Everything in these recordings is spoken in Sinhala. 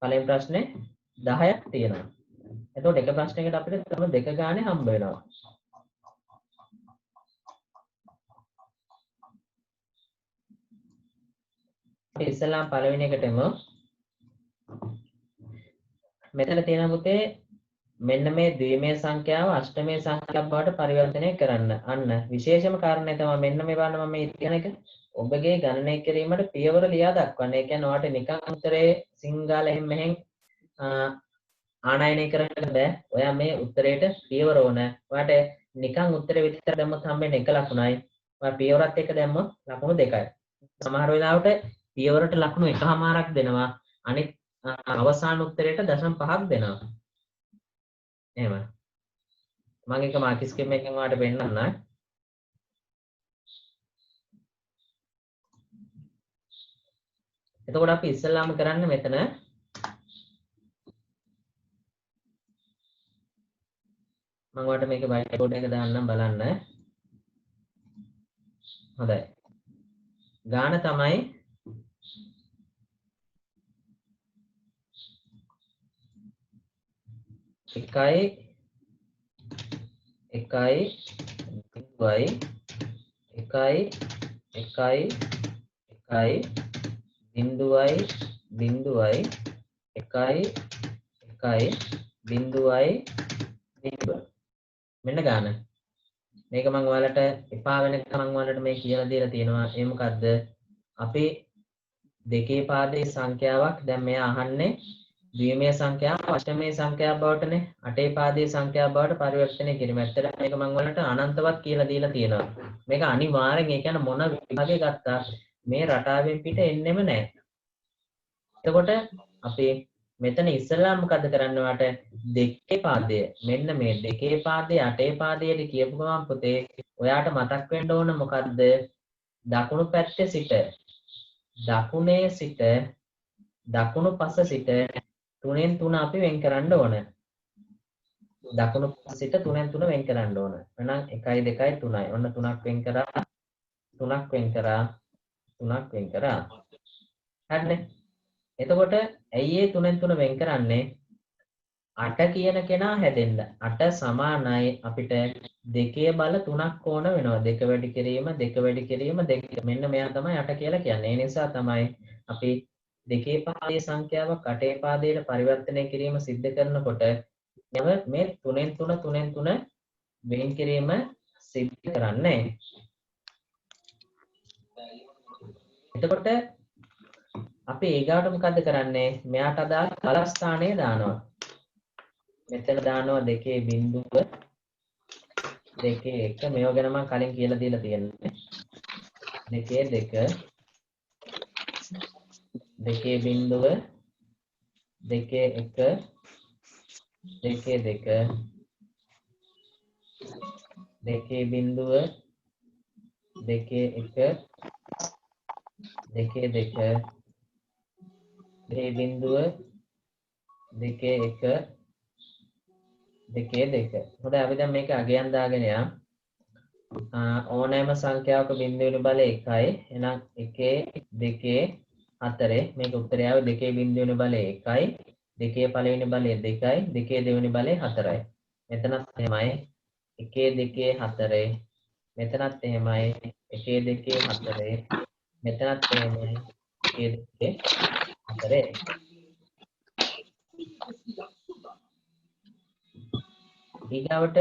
පළවෙනි ප්‍රශ්නේ 10ක් තියෙනවා. එතකොට එක ප්‍රශ්නයකට අපිට තම දෙක ගානේ හම්බ වෙනවා. අපි ඉස්සෙල්ලාම පළවෙනි එකටම මෙතන තියෙන පුතේ මෙන්න මේ ද්විමේය සංඛ්‍යාව අෂ්ටමේය සංඛ්‍යාවක් බවට පරිවර්තනය කරන්න. අන්න විශේෂම කාරණේ තමයි මෙන්න මේ බලන්න මම මේ කියන එක. ඔබගේ ගණනය කිරීමට පියවර ලියා දක්වන්න. ඒ කියන්නේ ඔයාලට නිකන් උත්තරේ සිංහල එහෙම මෙහෙන් ආනයනය කරන්න බෑ. ඔයා මේ උත්තරේට පියවර ඕන. ඔයාට නිකන් උත්තරේ විතර දැම්මොත් හම්බෙන්නේ එක ලකුණයි. ඔයා පියවරත් එක්ක දැම්මොත් ලකුණු දෙකයි. සමහර වෙලාවට පියවරට ලකුණු එකමාරක් දෙනවා. අනිත් අවසාන උත්තරේට 0.5ක් දෙනවා. එහෙම. මම එක මාකි ස්කීම් එකකින් ඔයාලට පෙන්නන්නම්. එතකොට අපි ඉස්සෙල්ලාම කරන්නේ මෙතන මම ඔයාලට මේක වයිට් බෝඩ් එක දාන්නම් බලන්න. හොඳයි. ගාන තමයි එකයි එකයි බිඳුවයි එකයි එකයි එකයි බිඳුවයි බිඳුවයි එකයි එකයි බිඳුවයි බිඳුව. මෙන්න ගාන. මේක මම ඔයාලට එපා වෙන එක මම ඔයාලට මේ කියලා දීලා තියෙනවා. ඒ මොකද්ද? අපි දෙකේ පාදයේ සංඛ්‍යාවක් දැන් මෙයා අහන්නේ ද්විමේය සංඛ්‍යාව අෂ්ටමේය සංඛ්‍යාව බවටනේ අටේ පාදයේ සංඛ්‍යාව බවට පරිවර්තනය කිරීම. ඇත්තට මේක මම ඔයාලට අනන්තවත් කියලා දීලා තියෙනවා. මේක අනිවාර්යෙන් ඒ කියන්නේ මොන විභාගයේ ගත්තා මේ රටාවෙන් පිට එන්නෙම නැහැ. එතකොට අපි මෙතන ඉස්සෙල්ලා මොකද කරන්න වාට දෙකේ පාදය මෙන්න මේ දෙකේ පාදයේ අටේ පාදයේ කියපු ගමන් පුතේ ඔයාට මතක් වෙන්න ඕන මොකද්ද දකුණු පැත්තේ සිට දකුණේ සිට දකුණු පස සිට 3න් 3 අපි වෙන් කරන්න ඕන දකුණු පස සිට 3න් 3 වෙන් කරන්න ඕන එහෙනම් 1 2 3යි ඔන්න 3ක් වෙන් කරා 3ක් වෙන් කරා 3ක් වෙන් කරා හරිනේ එතකොට ඇයි ඒ 3න් 3 වෙන් කරන්නේ 8 කියන කෙනා හැදෙන්න 8 සමානයි අපිට දෙකේ බල 3ක් ඕන වෙනවා දෙක වැඩි කිරීම දෙක වැඩි කිරීම දෙක මෙන්න මෙයා තමයි 8 කියලා කියන්නේ ඒ නිසා තමයි අපි දෙකේ පාදයේ සංඛ්‍යාවක් අටේ පාදයට පරිවර්තනය කිරීම සිද්ධ කරනකොට මේ 3න් 3 3න් 3 වෙන් කිරීම සිද්ධ කරන්නේ එතකොට අපි ඊගාට මොකද්ද කරන්නේ මෙයාට අදාළ බල ස්ථානය දානවා මෙතන දානවා දෙකේ බිඳුව දෙකේ එක මේව ගැන මම කලින් කියලා දීලා තියෙනවා දෙකේ දෙක දෙකේ බිඳුව දෙකේ එක දෙකේ දෙක දෙකේ බිඳුව දෙකේ එක දෙකේ දෙක දෙකේ බිඳුව දෙකේ එක දෙකේ දෙක හොඳයි අපි දැන් මේක අගයන් දාගෙන යමු ඕනෑම සංඛ්‍යාවක බිඳුවේ බලය 1යි එහෙනම් 1 2 4 මේක උත්තරය ආවේ දෙකේ බිඳුවේ බලය 1යි දෙකේ පළවෙනි බලය 2යි දෙකේ දෙවෙනි බලය 4යි මෙතනත් එහෙමයි 1 2 4 මෙතනත් එහෙමයි 1 2 4 මෙතනත් එහෙමයි 1 2 4 ඊගාවට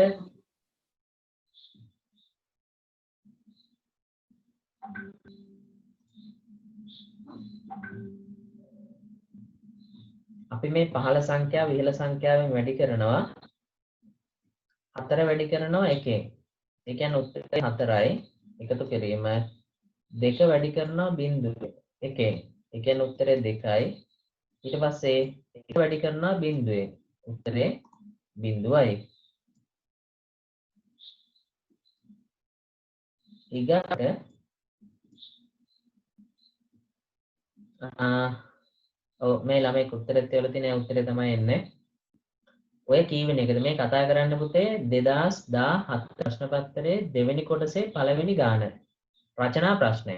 අපි මේ පහළ සංඛ්‍යාව ඉහළ සංඛ්‍යාවෙන් වැඩි කරනවා 4 වැඩි කරනවා 1 ඒ කියන්නේ උත්තරේ 4යි එකතු කිරීම 2 වැඩි කරනවා බිඳුව 1 ඒ කියන්නේ උත්තරේ 2යි ඊට පස්සේ 1 වැඩි කරනවා බිඳුවේ උත්තරේ බිඳුවයි ඊගාට ඔව් මේ ළමයි උත්තරෙත් වල තියෙන උත්තරේ තමයි එන්නේ ඔය කීවෙන එකද මේ කතා කරන්න පුතේ 2017 ප්‍රශ්න පත්‍රයේ දෙවෙනි කොටසේ පළවෙනි ගාන රචනා ප්‍රශ්නය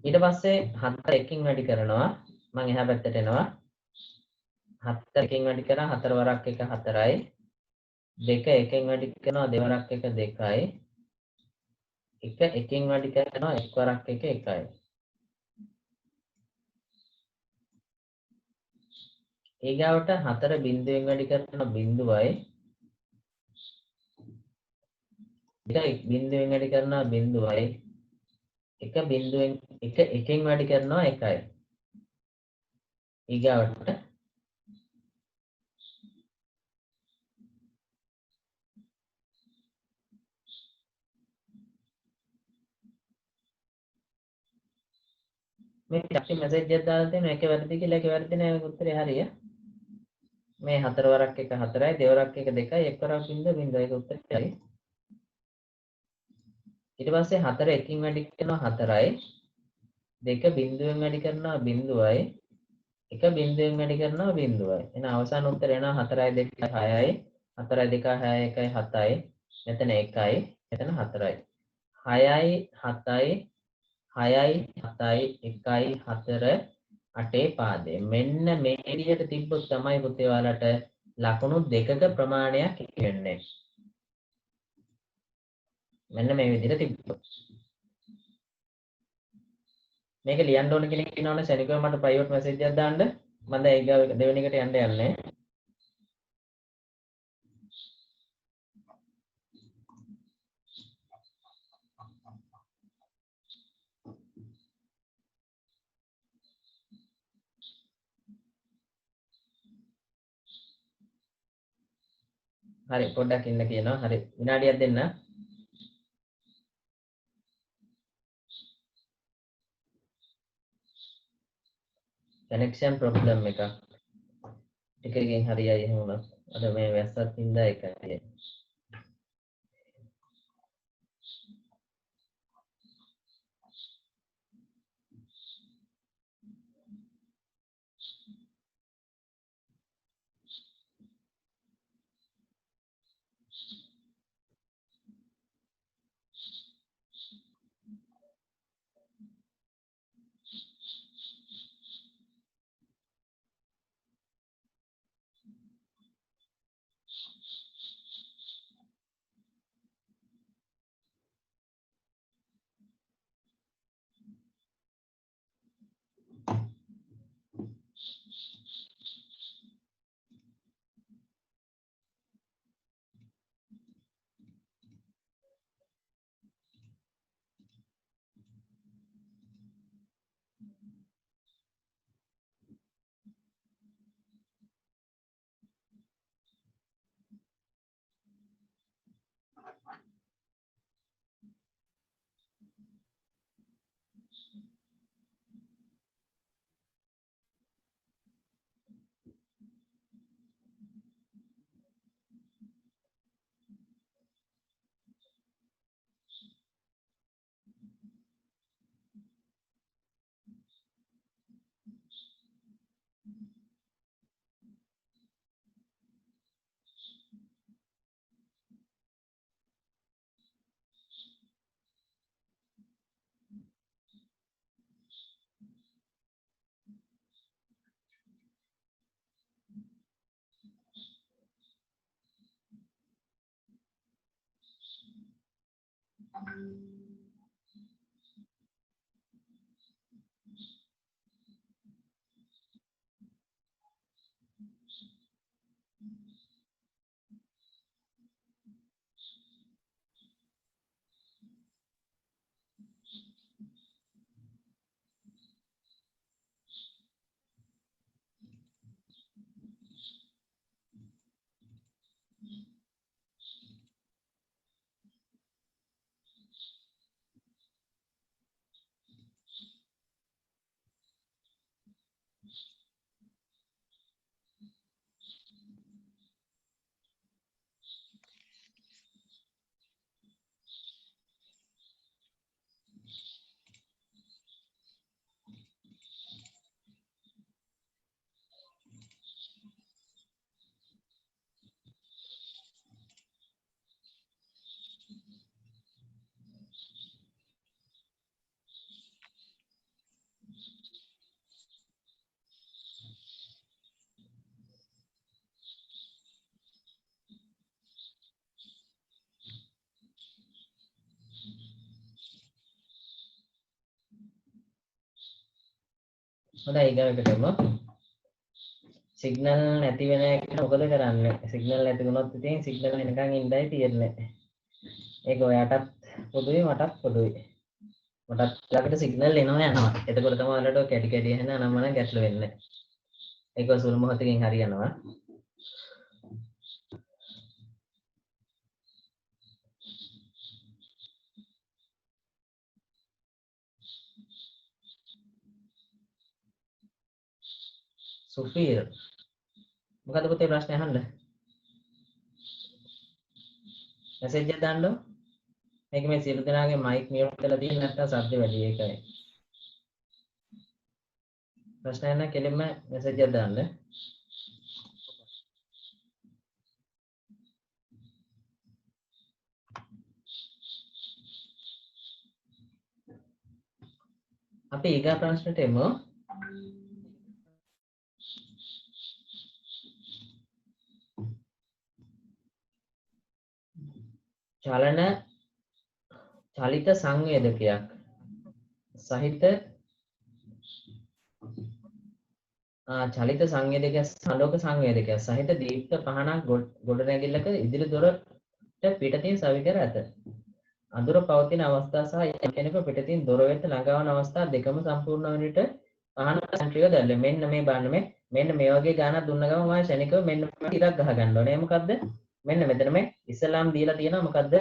ඊට පස්සේ 4 එකකින් වැඩි කරනවා මම එහා පැත්තට එනවා 4 එකකින් වැඩි කරා 4 වරක් 1 4යි 2 එකෙන් වැඩි කරනවා 2 වරක් 1 2යි 1 එකකින් වැඩි කරනවා 1 වරක් 1 1යි ඊගාවට 4 බිඳුවෙන් වැඩි කරනවා බිඳුවයි 2 බිඳුවෙන් වැඩි කරනවා බිඳුවයි 1 බිඳුවෙන් 1 එකෙන් වැඩි කරනවා 1යි ඊගාවට මේ අපි මැසේජ් එකක් දාලා තියෙනවා ඒක වැරදි කියලා ඒක වැරදි නෑ ඒක උත්තරේ හරිය මේ 4 වරක් 1 4යි 2 වරක් 1 2යි 1 වරක් බිඳුව බිඳුව ඒක උත්තරේ හරි ඊට පස්සේ 4 එකකින් වැඩි කරනවා 4යි 2 බිඳුවෙන් වැඩි කරනවා බිඳුවයි 1 බිඳුවෙන් වැඩි කරනවා බිඳුවයි එහෙනම් අවසාන උත්තරේ එනවා 4යි 2යි 6යි 4යි 2යි 6යි 1යි 7යි මෙතන 1යි මෙතන 4යි 6යි 7යි 6යි 7යි 1යි 4 8 පාදේ මෙන්න මේ විදිහට තිබ්බොත් තමයි පුතේ ඔයාලට ලකුණු දෙකක ප්‍රමාණයක් වෙන්නේ මෙන්න මේ විදිහට තිබ්බොත් මේක ලියන්න ඕන කෙනෙක් ඉන්නවනේ සෙනිකව මට ප්‍රයිවට් මැසේජ් එකක් දාන්න මම දැන් ඒක දෙවෙනි එකට යන්න යන්නේ හරි පොඩ්ඩක් ඉන්න කියනවා හරි විනාඩියක් දෙන්න කනෙක්ෂන් ප්‍රොබ්ලම් එකක් ටිකකින් හරියයි එහෙම වුණා අද මේ වැස්සත් හින්දා ඒකයි හොඳයි ඊගාවට ගමු. සිග්නල් නැති වෙන එක මොකද කරන්නේ? සිග්නල් නැති වුණොත් ඉතින් සිග්නල් එනකන් ඉඳයි තියෙන්නේ. ඒක ඔයාටත් පොදුයි මටත් පොදුයි. මටත් ළඟට සිග්නල් එනවා යනවා. එතකොට තමයි ඔයාලට කැටි කැටි එන අනම්මන ගැටලු වෙන්නේ. ඒක සුළු මොහොතකින් හරියනවා. සුෆීර් මොකද පුතේ ප්‍රශ්නේ අහන්න? මැසේජ් එක දාන්න. මේක මේ සියලු දෙනාගේ මයික් මියුට් කරලා තියෙන නැත්නම් ශබ්ද වැඩි ඒකයි. ප්‍රශ්න නැත්නම් කෙලින්ම මැසේජ් එක දාන්න. අපි ඊගා ප්‍රශ්නට එමු. චලිත සංවේදකයක් සහිත චලිත සංවේදකයක් ආලෝක සංවේදකයක් සහිත දීප්ත පහනක් ගොඩනැගිල්ලක ඉදිරි දොරට පිටතින් සවිකර ඇත. අඳුර පවතින අවස්ථා සහ කෙනෙකු පිටතින් දොර වෙත ළඟවන අවස්ථා දෙකම සම්පූර්ණ වන විට පහන සංක්‍රියව දැල්ලේ. මෙන්න මේ බලන්න මෙන්න මේ වගේ ගානක් දුන්න ගමන් මම ශනිකව මෙන්න ටිකක් ගහ ගන්න ඕනේ. මොකද්ද? මෙන්න මෙතන මේ ඉස්ලාම් දීලා තියෙනවා මොකද්ද?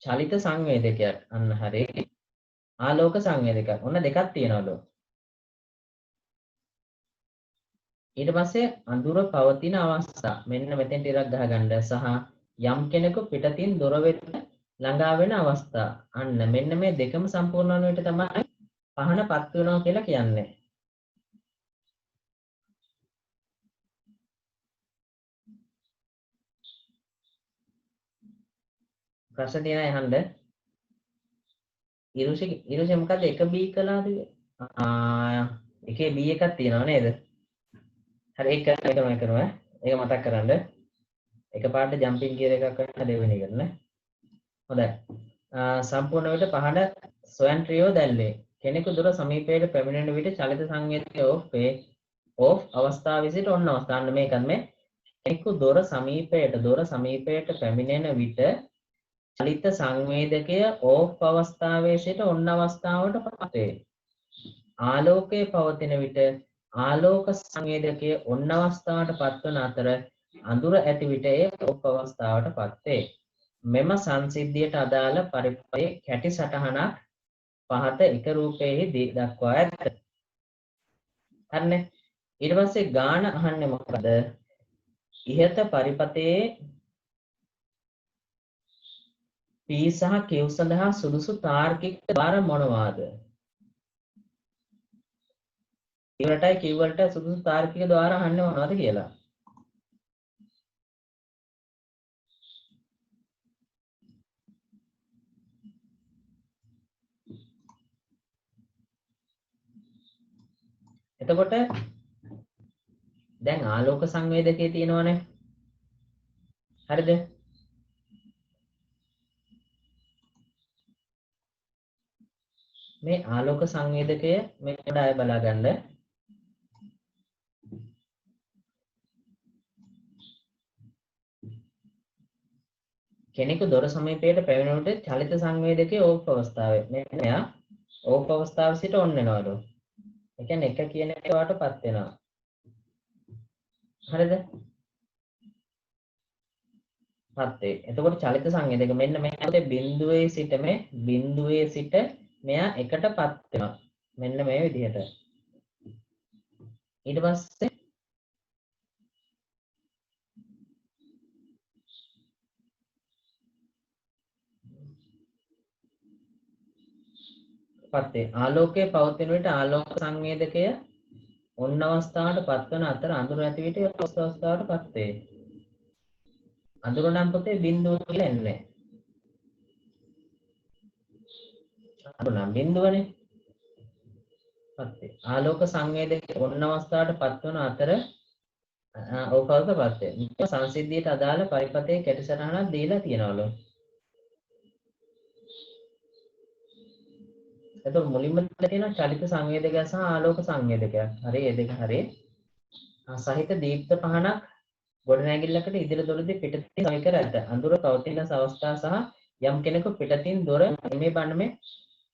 චලිත සංවේදකයක්. අන්න හරි. ආලෝක සංවේදකයක්. ඔන්න දෙකක් තියෙනවලු. ඊට පස්සේ අඳුර පවතින අවස්ථා. මෙන්න මෙතෙන් ටිකක් ගහගන්න සහ යම් කෙනෙකු පිටතින් දොර වෙත ළඟා වෙන අවස්ථා. අන්න මෙන්න මේ දෙකම සම්පූර්ණ වන විට තමයි පහන පත් වෙනවා කියලා කියන්නේ. ප්‍රශ්න තියෙනවා අහන්න. ඉරුෂි මොකද්ද එක B කළාද? එකේ B එකක් තියෙනව නේද? හරි ඒක කරනවා. ඒක මතක් කරගන්න. එකපාරට ජම්පින් ගියර් එකක් කරන්න දෙවෙනි එකට නේ. හොඳයි. සම්පූර්ණ විට පහන ස්වයන්ක්‍රීයව දැල්වේ. කෙනෙකු දුර සමීපයට පැමිණෙන විට චලිත සංවේදකය ඕෆ් අවස්ථාවේ සිට ඔන්න අවස්ථාන්න මේකත් මේ කෙනෙකු දොර සමීපයට පැමිණෙන විට චලිත සංවේදකය ඕෆ් අවස්ථාවේ සිට ඔන්න අවස්ථාවට පත් වේ. ආලෝකයේ පවතින විට ආලෝක සංවේදකය ඔන්න අවස්ථාවට පත්වන අතර අඳුර ඇති විට ඒ ඕෆ් අවස්ථාවට පත් වේ. මෙම සංසිද්ධියට අදාළ පරිප්පයේ කැටි සටහනක් පහත එක රූපයේ දක්වා ඇත. හරිනේ. ඊට පස්සේ ගාන අහන්නේ මොකද? ඉහත පරිපතේ P සහ Q සඳහා සුදුසු තාර්කික ද්වාර මොනවාද? ඉවරටයි Q වලට සුදුසු තාර්කික ද්වාර අහන්නේ මොනවද කියලා. එතකොට දැන් ආලෝක සංවේදකයේ තියෙනවනේ. හරිද? මේ ආලෝක සංවේදකය මෙන්න ආය බලා ගන්න. කෙනෙකු දොර සමීපයට පැමිණෙනකොට චලිත සංවේදකයේ ඕෆ් අවස්ථාවේ. මෙන්න මෙයා ඕෆ් අවස්ථාවේ සිට ඔන් වෙනවලු. ඒ කියන්නේ එක කියන එක වටපත් වෙනවා. හරිද? පත් වේ. එතකොට චලිත සංවේදක මෙන්න මේ බිඳුවේ සිට මෙයා එකටපත් වෙනවා. මෙන්න මේ විදිහට. ඊට පස්සේ පත්තේ ආලෝකයේ පවතින විට ආලෝක සංවේදකය ඔන්න අවස්ථාවට පත්වන අතර අඳුර ඇති විට අවස්ථාවට පත් වේ. අඳුර නම් පුතේ බිඳුව කියලා එන්නේ. අඳුර නම් බිඳුවනේ. පත්තේ ආලෝක සංවේදකය ඔන්න අවස්ථාවට පත්වන අතර ඕකවක පත්තේ. මේ සංසිද්ධියට අදාළ පරිපතේ කැටිසටහනක් දීලා තියනවලු. එතකොට මුලින්ම තියෙනවා චලිත සංවේදකයක් සහ ආලෝක සංවේදකයක්. හරි ඒ දෙක හරි. සහිත දීප්ත පහනක් ගොඩනැගිල්ලකට ඉදිරි දොරදී පිටතින් සවි කර ඇත. අඳුර පවතින අවස්ථා සහ යම් කෙනෙකු පිටතින් දොර මේ බණ්මේ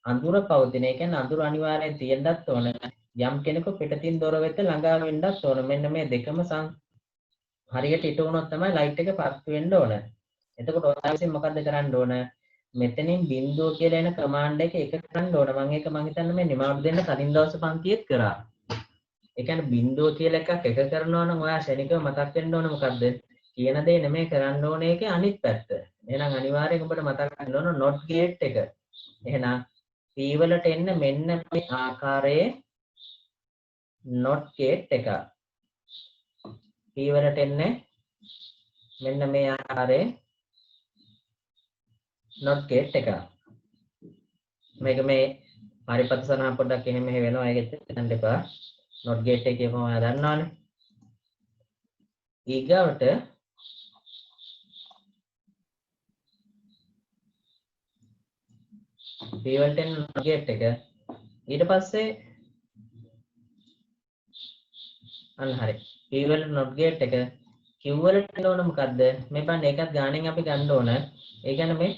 අඳුර පවතින. ඒ කියන්නේ අඳුර අනිවාර්යෙන් තියෙන්නත් ඕන. යම් කෙනෙකු පිටතින් දොර වෙත ළඟා වෙන්නත් ඕන. මෙන්න මේ දෙකම හරියට ඉට වුණොත් තමයි ලයිට් එක පත්තු වෙන්න ඕන. එතකොට ඔයා විසින් මොකද්ද කරන්න ඕන? මෙතනින් බිඳුව කියලා එන කමාන්ඩ් එක කරන්න ඕන. මම හිතන්නේ මේ නිමාඩු දෙන්න කලින් දවස් පන්තියෙත් කරා. ඒ කියන්නේ බිඳුව කියලා එකක් කරනවා නම් ඔයා ශනිකව මතක් වෙන්න ඕන මොකද්ද? කියන දේ නෙමෙයි කරන්න ඕනේ ඒකේ අනිත් පැත්ත. එහෙනම් අනිවාර්යෙන් ඔබට මතක් ගන්න ඕන not gate එක. එහෙනම් P වලට එන්න මෙන්න මේ ආකාරයේ not gate එක. P වලට එන්නේ මෙන්න මේ ආකාරයේ not gate එක. මේක මේ පරිපත්ත සනහ පොඩ්ඩක් එහෙම මෙහෙ වෙනවා ඒකෙත් හිතන්න එපා. not gate එක කියපුවම ඔයා දන්නවනේ. ඊගවට P වලට එන not gate එක. ඊට පස්සේ අන්න හරි. P වලට not gate එක Q වලට එන්න ඕන මොකද්ද? මේ බලන්න ඒකත් ගාණෙන් අපි ගන්න ඕන. ඒ කියන්නේ මේ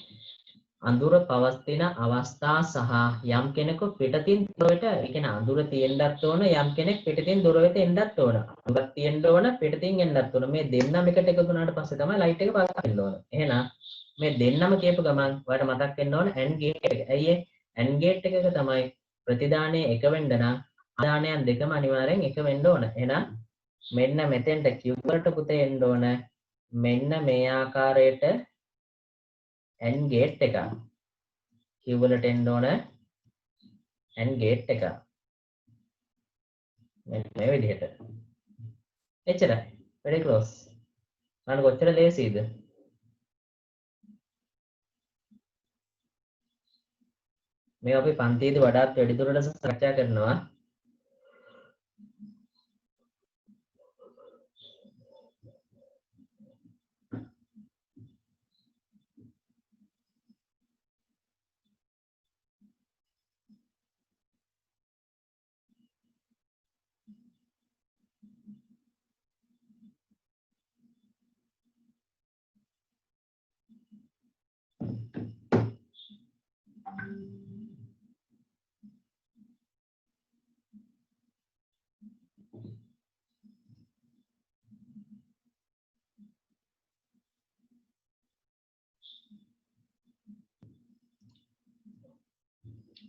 අඳුර පවස්තින අවස්ථා සහ යම් කෙනෙකු පිටතින් දොරට ඒ කියන්නේ අඳුර තියෙන්නත් ඕන යම් කෙනෙක් පිටතින් දොර වෙත එන්නත් ඕන. අඳුරක් තියෙන්න ඕන පිටතින් එන්නත් ඕන. මේ දෙන්නම එකට එකතු වුණාට පස්සේ තමයි ලයිට් එක පත් වෙන්න ඕන. එහෙනම් මේ දෙන්නම කියපු ගමන් ඔයාලට මතක් වෙන්න ඕන AND gate එක. ඇයි ඒ AND gate එකක තමයි ප්‍රතිදානයේ එක වෙන්න නම් ආදානයන් දෙකම අනිවාර්යෙන් එක වෙන්න ඕන. එහෙනම් මෙන්න මෙතෙන්ට Q වලට පුතේ එන්න ඕන. මෙන්න මේ ආකාරයට AND gate එක. Q වලට එන්න ඕන AND gate එක. මෙන්න මේ විදිහට. එච්චරයි. very close. අන්න කොච්චර ලේසියිද? මේ අපි පන්තියේදී වඩාත් වැඩිදුරට සාකච්ඡා කරනවා.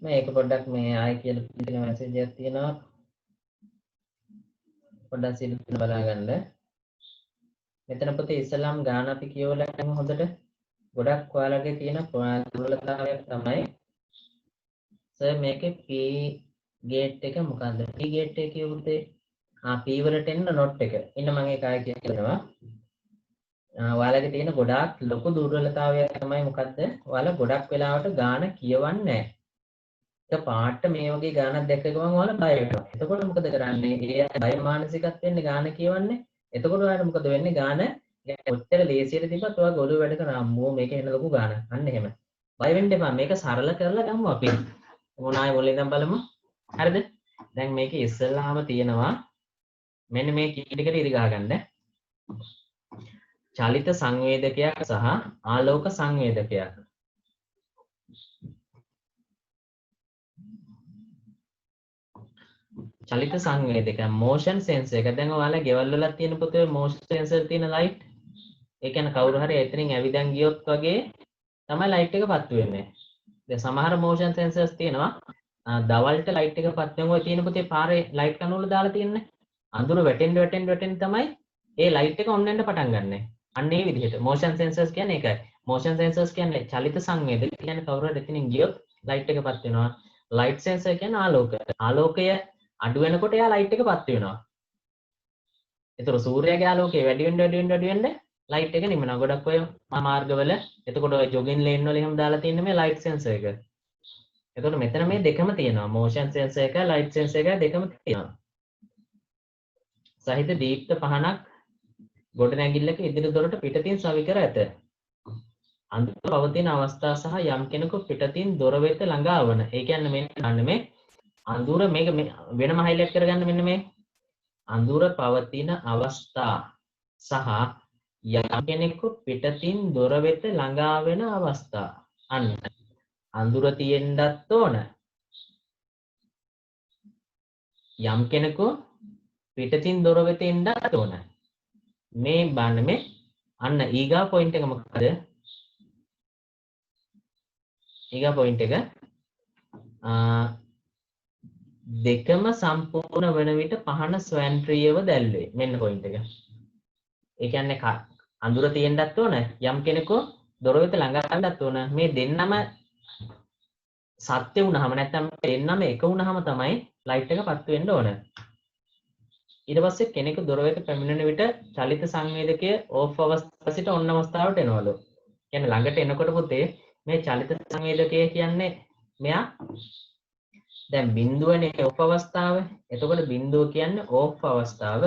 මේක පොඩ්ඩක් මේ ආයෙ කියලා තියෙන මැසේජ් එකක් තියෙනවා. පොඩ්ඩක් සිල්පින බලා ගන්න. මෙතන පුතේ ඉස්ලාම් ගාන අපි කියවලා යමු හොඳට. ගොඩක් ඔයාලගේ තියෙන දුර්වලතාවයක් තමයි සර් මේකේ P gate එක මොකද්ද? P gate එක කියුත්තේ P වලට එන්න not එක. ඉන්න මම ඒක ආයෙ කියනවා. ඔයාලගේ තියෙන ගොඩාක් ලොකු දුර්වලතාවයක් තමයි මොකද්ද? ඔයාලා ගොඩක් වෙලාවට ගාන කියවන්නේ නැහැ. එක පාට මේ වගේ ගානක් දැක්ක ගමන් ඔයාලා බය වෙනවා. එතකොට මොකද කරන්නේ? ඒ බය මානසිකත්වෙන්න ගාන කියවන්නේ. එතකොට ඔයාලට මොකද වෙන්නේ? ගාන ඔච්චර ලේසියට තිබ්බත් ඔයාගේ ඔළුව වැඩ කරන අම්මෝ මේක එන ලොකු ගානක්. අන්න එහෙම. බය වෙන්න එපා. මේක සරල කරලා ගමු අපි. මොනායි මුලින් ඉඳන් බලමු. හරිද? දැන් මේකේ ඉස්සෙල්ලාම තියෙනවා මෙන්න මේ කී ටිකට ඉරි ගහගන්න. චලිත සංවේදකයක් සහ ආලෝක සංවේදකයක්. චලිත සංවේදක motion sensor එක. දැන් ඔයාලා ගෙවල් වල තියෙන පුතේ motion sensor තියෙන light. ඒ කියන්නේ කවුරු හරි එතනින් ඇවිදන් ගියොත් වගේ තමයි light එක පත්තු වෙන්නේ. දැන් සමහර motion sensors තියෙනවා. දවල්ට light එක පත් වෙනවා තියෙන පුතේ පාරේ light කණු වල දාලා තියෙන්නේ. අඳුර වැටෙන්න තමයි ඒ light එක on වෙන්න පටන් ගන්නෙ. අන්න ඒ විදිහට motion sensors කියන්නේ ඒකයි. motion sensors කියන්නේ චලිත සංවේදක. කියන්නේ කවුරු හරි එතනින් ගියොත් light එක පත් වෙනවා. light sensor කියන්නේ ආලෝකය. ආලෝකය අඩු වෙනකොට එයා ලයිට් එක පත් වෙනවා. ඒතර සූර්යාගේ ආලෝකය වැඩි වෙන්න ලයිට් එක නිමනවා. ගොඩක් ඔය මාර්ගවල එතකොට ඔය ජොගින් ලේන් වල එහෙම දාලා තියෙන මේ ලයිට් සෙන්සර් එක. එතකොට මෙතන මේ දෙකම තියෙනවා. මෝෂන් සෙන්සර් එක ලයිට් සෙන්සර් එක දෙකම තියෙනවා. සහිත දීප්ත පහනක් ගොඩනැගිල්ලක ඉදිරි දොරට පිටතින් සවි කර ඇත. අඳුර පවතින අවස්ථා සහ යම් කෙනෙකු පිටතින් දොර වෙත ළඟා වන. ඒ කියන්නේ මෙන්න මේ අඳුර මේක වෙනම highlight කරගන්න මෙන්න මේ අඳුර පවතින අවස්ථා සහ යම් කෙනෙකු පිටතින් දොර වෙත ළඟා වෙන අවස්ථා. අන්න අඳුර තියෙන්නත් ඕන. යම් කෙනෙකු පිටතින් දොර වෙත එන්නත් ඕන. මේ බලන්න මේ අන්න ඊගා පොයින්ට් එක මොකද? ඊගා පොයින්ට් එක දෙකම සම්පූර්ණ වන විට පහන ස්වයන්ක්‍රීයව දැල්වේ. මෙන්න පොයින්ට් එක. ඒ කියන්නේ අඳුර තියෙන්නත් ඕන. යම් කෙනෙකු දොර වෙත ළඟා වෙන්නත් ඕන. මේ දෙන්නම සත්‍ය වුණාම නැත්නම් දෙන්නම එක වුණාම තමයි ලයිට් එක පත්තු වෙන්න ඕන. ඊට පස්සේ කෙනෙකු දොර වෙත පැමිණෙන විට චලිත සංවේදකය ඕෆ් අවස්ථාව සිට ඔන් අවස්ථාවට එනවලු. කියන්නේ ළඟට එනකොට පුතේ මේ චලිත සංවේදකය කියන්නේ මෙයා දැන් බිඳුවනේ ඕෆ් අවස්ථාව. එතකොට බිඳුව කියන්නේ ඕෆ් අවස්ථාව.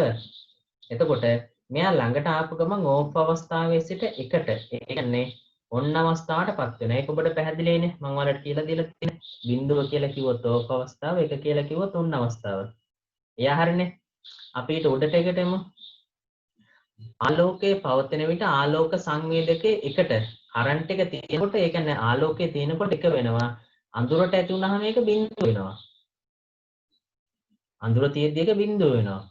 එතකොට මෙයා ළඟට ආපු ගමන් ඕෆ් අවස්ථාවේ සිට එකට ඒ කියන්නේ ඔන්න අවස්ථාවටපත් වෙනවා. ඒක ඔබට පැහැදිලිනේ මම ඔයාලට කියලා දීලා තියෙන. බිඳුව කියලා කිව්වොත් ඕෆ් අවස්ථාව, එක කියලා කිව්වොත් ඔන්න අවස්ථාව. එයා හරිනේ. අපි ඊට උඩට එකට එමු. ආලෝකයේ පවතින විට ආලෝක සංවේදකයේ එකට කරන්ට් එක තියෙනකොට ඒ කියන්නේ ආලෝකයේ තියෙනකොට එක වෙනවා. අඳුරට ඇති වුනහම මේක බිඳුව වෙනවා. අඳුර තියෙද්දි එක බිඳුව වෙනවා.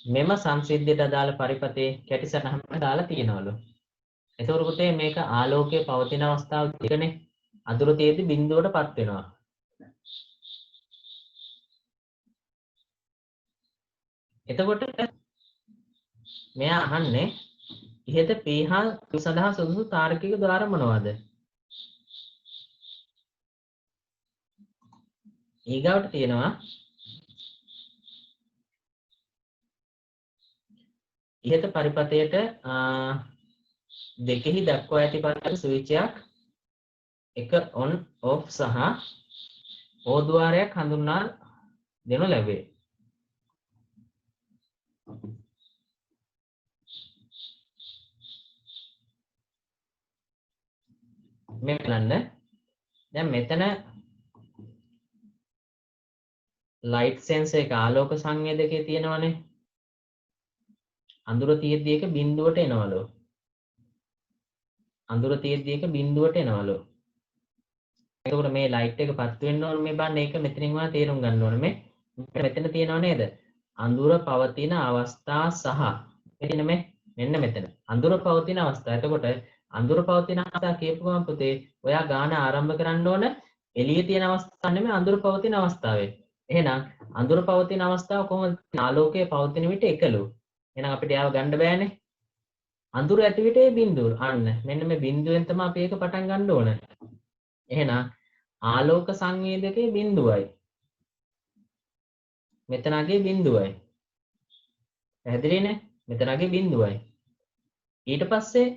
මෙම සංසිද්ධියට අදාළ පරිපතේ කැටි සටහනක් දාලා තියෙනවලු. එතකොට පුතේ මේක ආලෝකයේ පවතින අවස්ථාව දෙකනේ. අඳුර තියෙද්දි බිඳුවටපත් වෙනවා. එතකොට මෙයා අහන්නේ ඉහත P හා Q සඳහා සුදුසු තාර්කික ද්වාර මොනවාද? ඊගාවට තියෙනවා ඉහත පරිපතයට දෙකෙහි දක්වා ඇති පරිදි ස්විච්යක් එක on off සහ O ద్వාරයක් හඳුන්වා දෙනු ලැබේ. මේ බලන්න දැන් මෙතන ලයිට් සෙන්සර් එක ආලෝක සංවේදකයේ තියෙනවනේ. අඳුර තියෙද්දි එක බිඳුවට එනවලු. අඳුර තියෙද්දි එක බිඳුවට එනවලු. එතකොට මේ ලයිට් එක පත් වෙන්න ඕන මේ බලන්න ඒක මෙතනින් ඔයා තේරුම් ගන්න ඕනේ මේ මෙතන තියෙනව නේද? අඳුර පවතින අවස්ථා සහ මෙන්න මෙතන අඳුර පවතින අවස්ථා. එතකොට අඳුර පවතින අවස්ථා කියපු ගමන් පුතේ ඔයා ගාන ආරම්භ කරන්න ඕන එළියේ තියෙන අවස්ථාව නෙමෙයි අඳුර පවතින අවස්ථාවේ. එහෙනම් අඳුර පවතින අවස්ථාව කොහොමද? ආලෝකයේ පවතින විට එකලු. එහෙනම් අපිට යාව ගන්න බෑනේ. අඳුර ඇති විට ඒ බිඳුව. අන්න මෙන්න මේ බිඳුවෙන් තමයි අපි ඒක පටන් ගන්න ඕන. එහෙනම් ආලෝක සංවේදකයේ බිඳුවයි. මෙතනගේ බිඳුවයි. පැහැදිලිනේ? මෙතනගේ බිඳුවයි. ඊට පස්සේ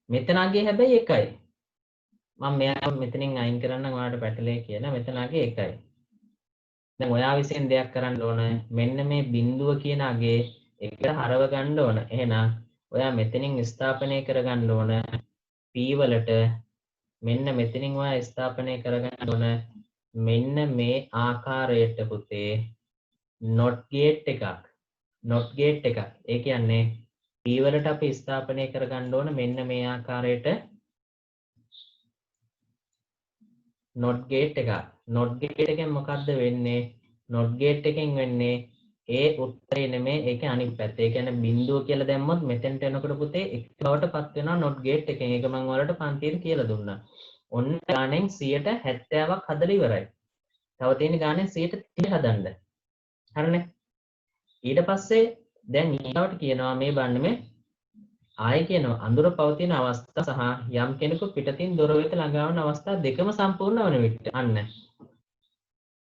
මෙතනගේ හැබැයි එකයි. මම මෙයා මෙතනින් අයින් කරන්නම් ඔයාලට පැටලේ කියලා. මෙතනගේ එකයි. දැන් ඔයා විසින් දෙයක් කරන්න ඕන. මෙන්න මේ බිඳුව කියන අගේ එකට හරව ගන්න ඕන. එහෙනම් ඔයා මෙතනින් ස්ථාපනය කරගන්න ඕන P වලට මෙන්න මෙතනින් ඔයා ස්ථාපනය කරගන්න ඕන මෙන්න මේ ආකාරයට පුතේ not gate එකක්. not gate එකක්. ඒ කියන්නේ P වලට අපි ස්ථාපනය කරගන්න ඕන මෙන්න මේ ආකාරයට not gate එකක්. not gate එකෙන් මොකද්ද වෙන්නේ? not gate එකෙන් වෙන්නේ ඒ උත්තරේ නෙමෙයි ඒකේ අනිත් පැත්ත. ඒ කියන්නේ බිඳුව කියලා දැම්මොත් මෙතෙන්ට එනකොට පුතේ එක බවටපත් වෙනවා not gate එකෙන්. ඒක මම ඔයාලට පන්තියේ කියලා දුන්නා. ඔන්න ගානෙන් 70%ක් හදලා ඉවරයි. තව තියෙන ගානෙන් 30% හදන්න. හරිනේ? ඊට පස්සේ දැන් ඊළඟට කියනවා මේ බලන්න මේ ආයෙ කියනවා අඳුර පවතින අවස්ථා සහ යම් කෙනෙකු පිටතින් දොර වෙත ළඟා වන අවස්ථා දෙකම සම්පූර්ණ වන විට අන්න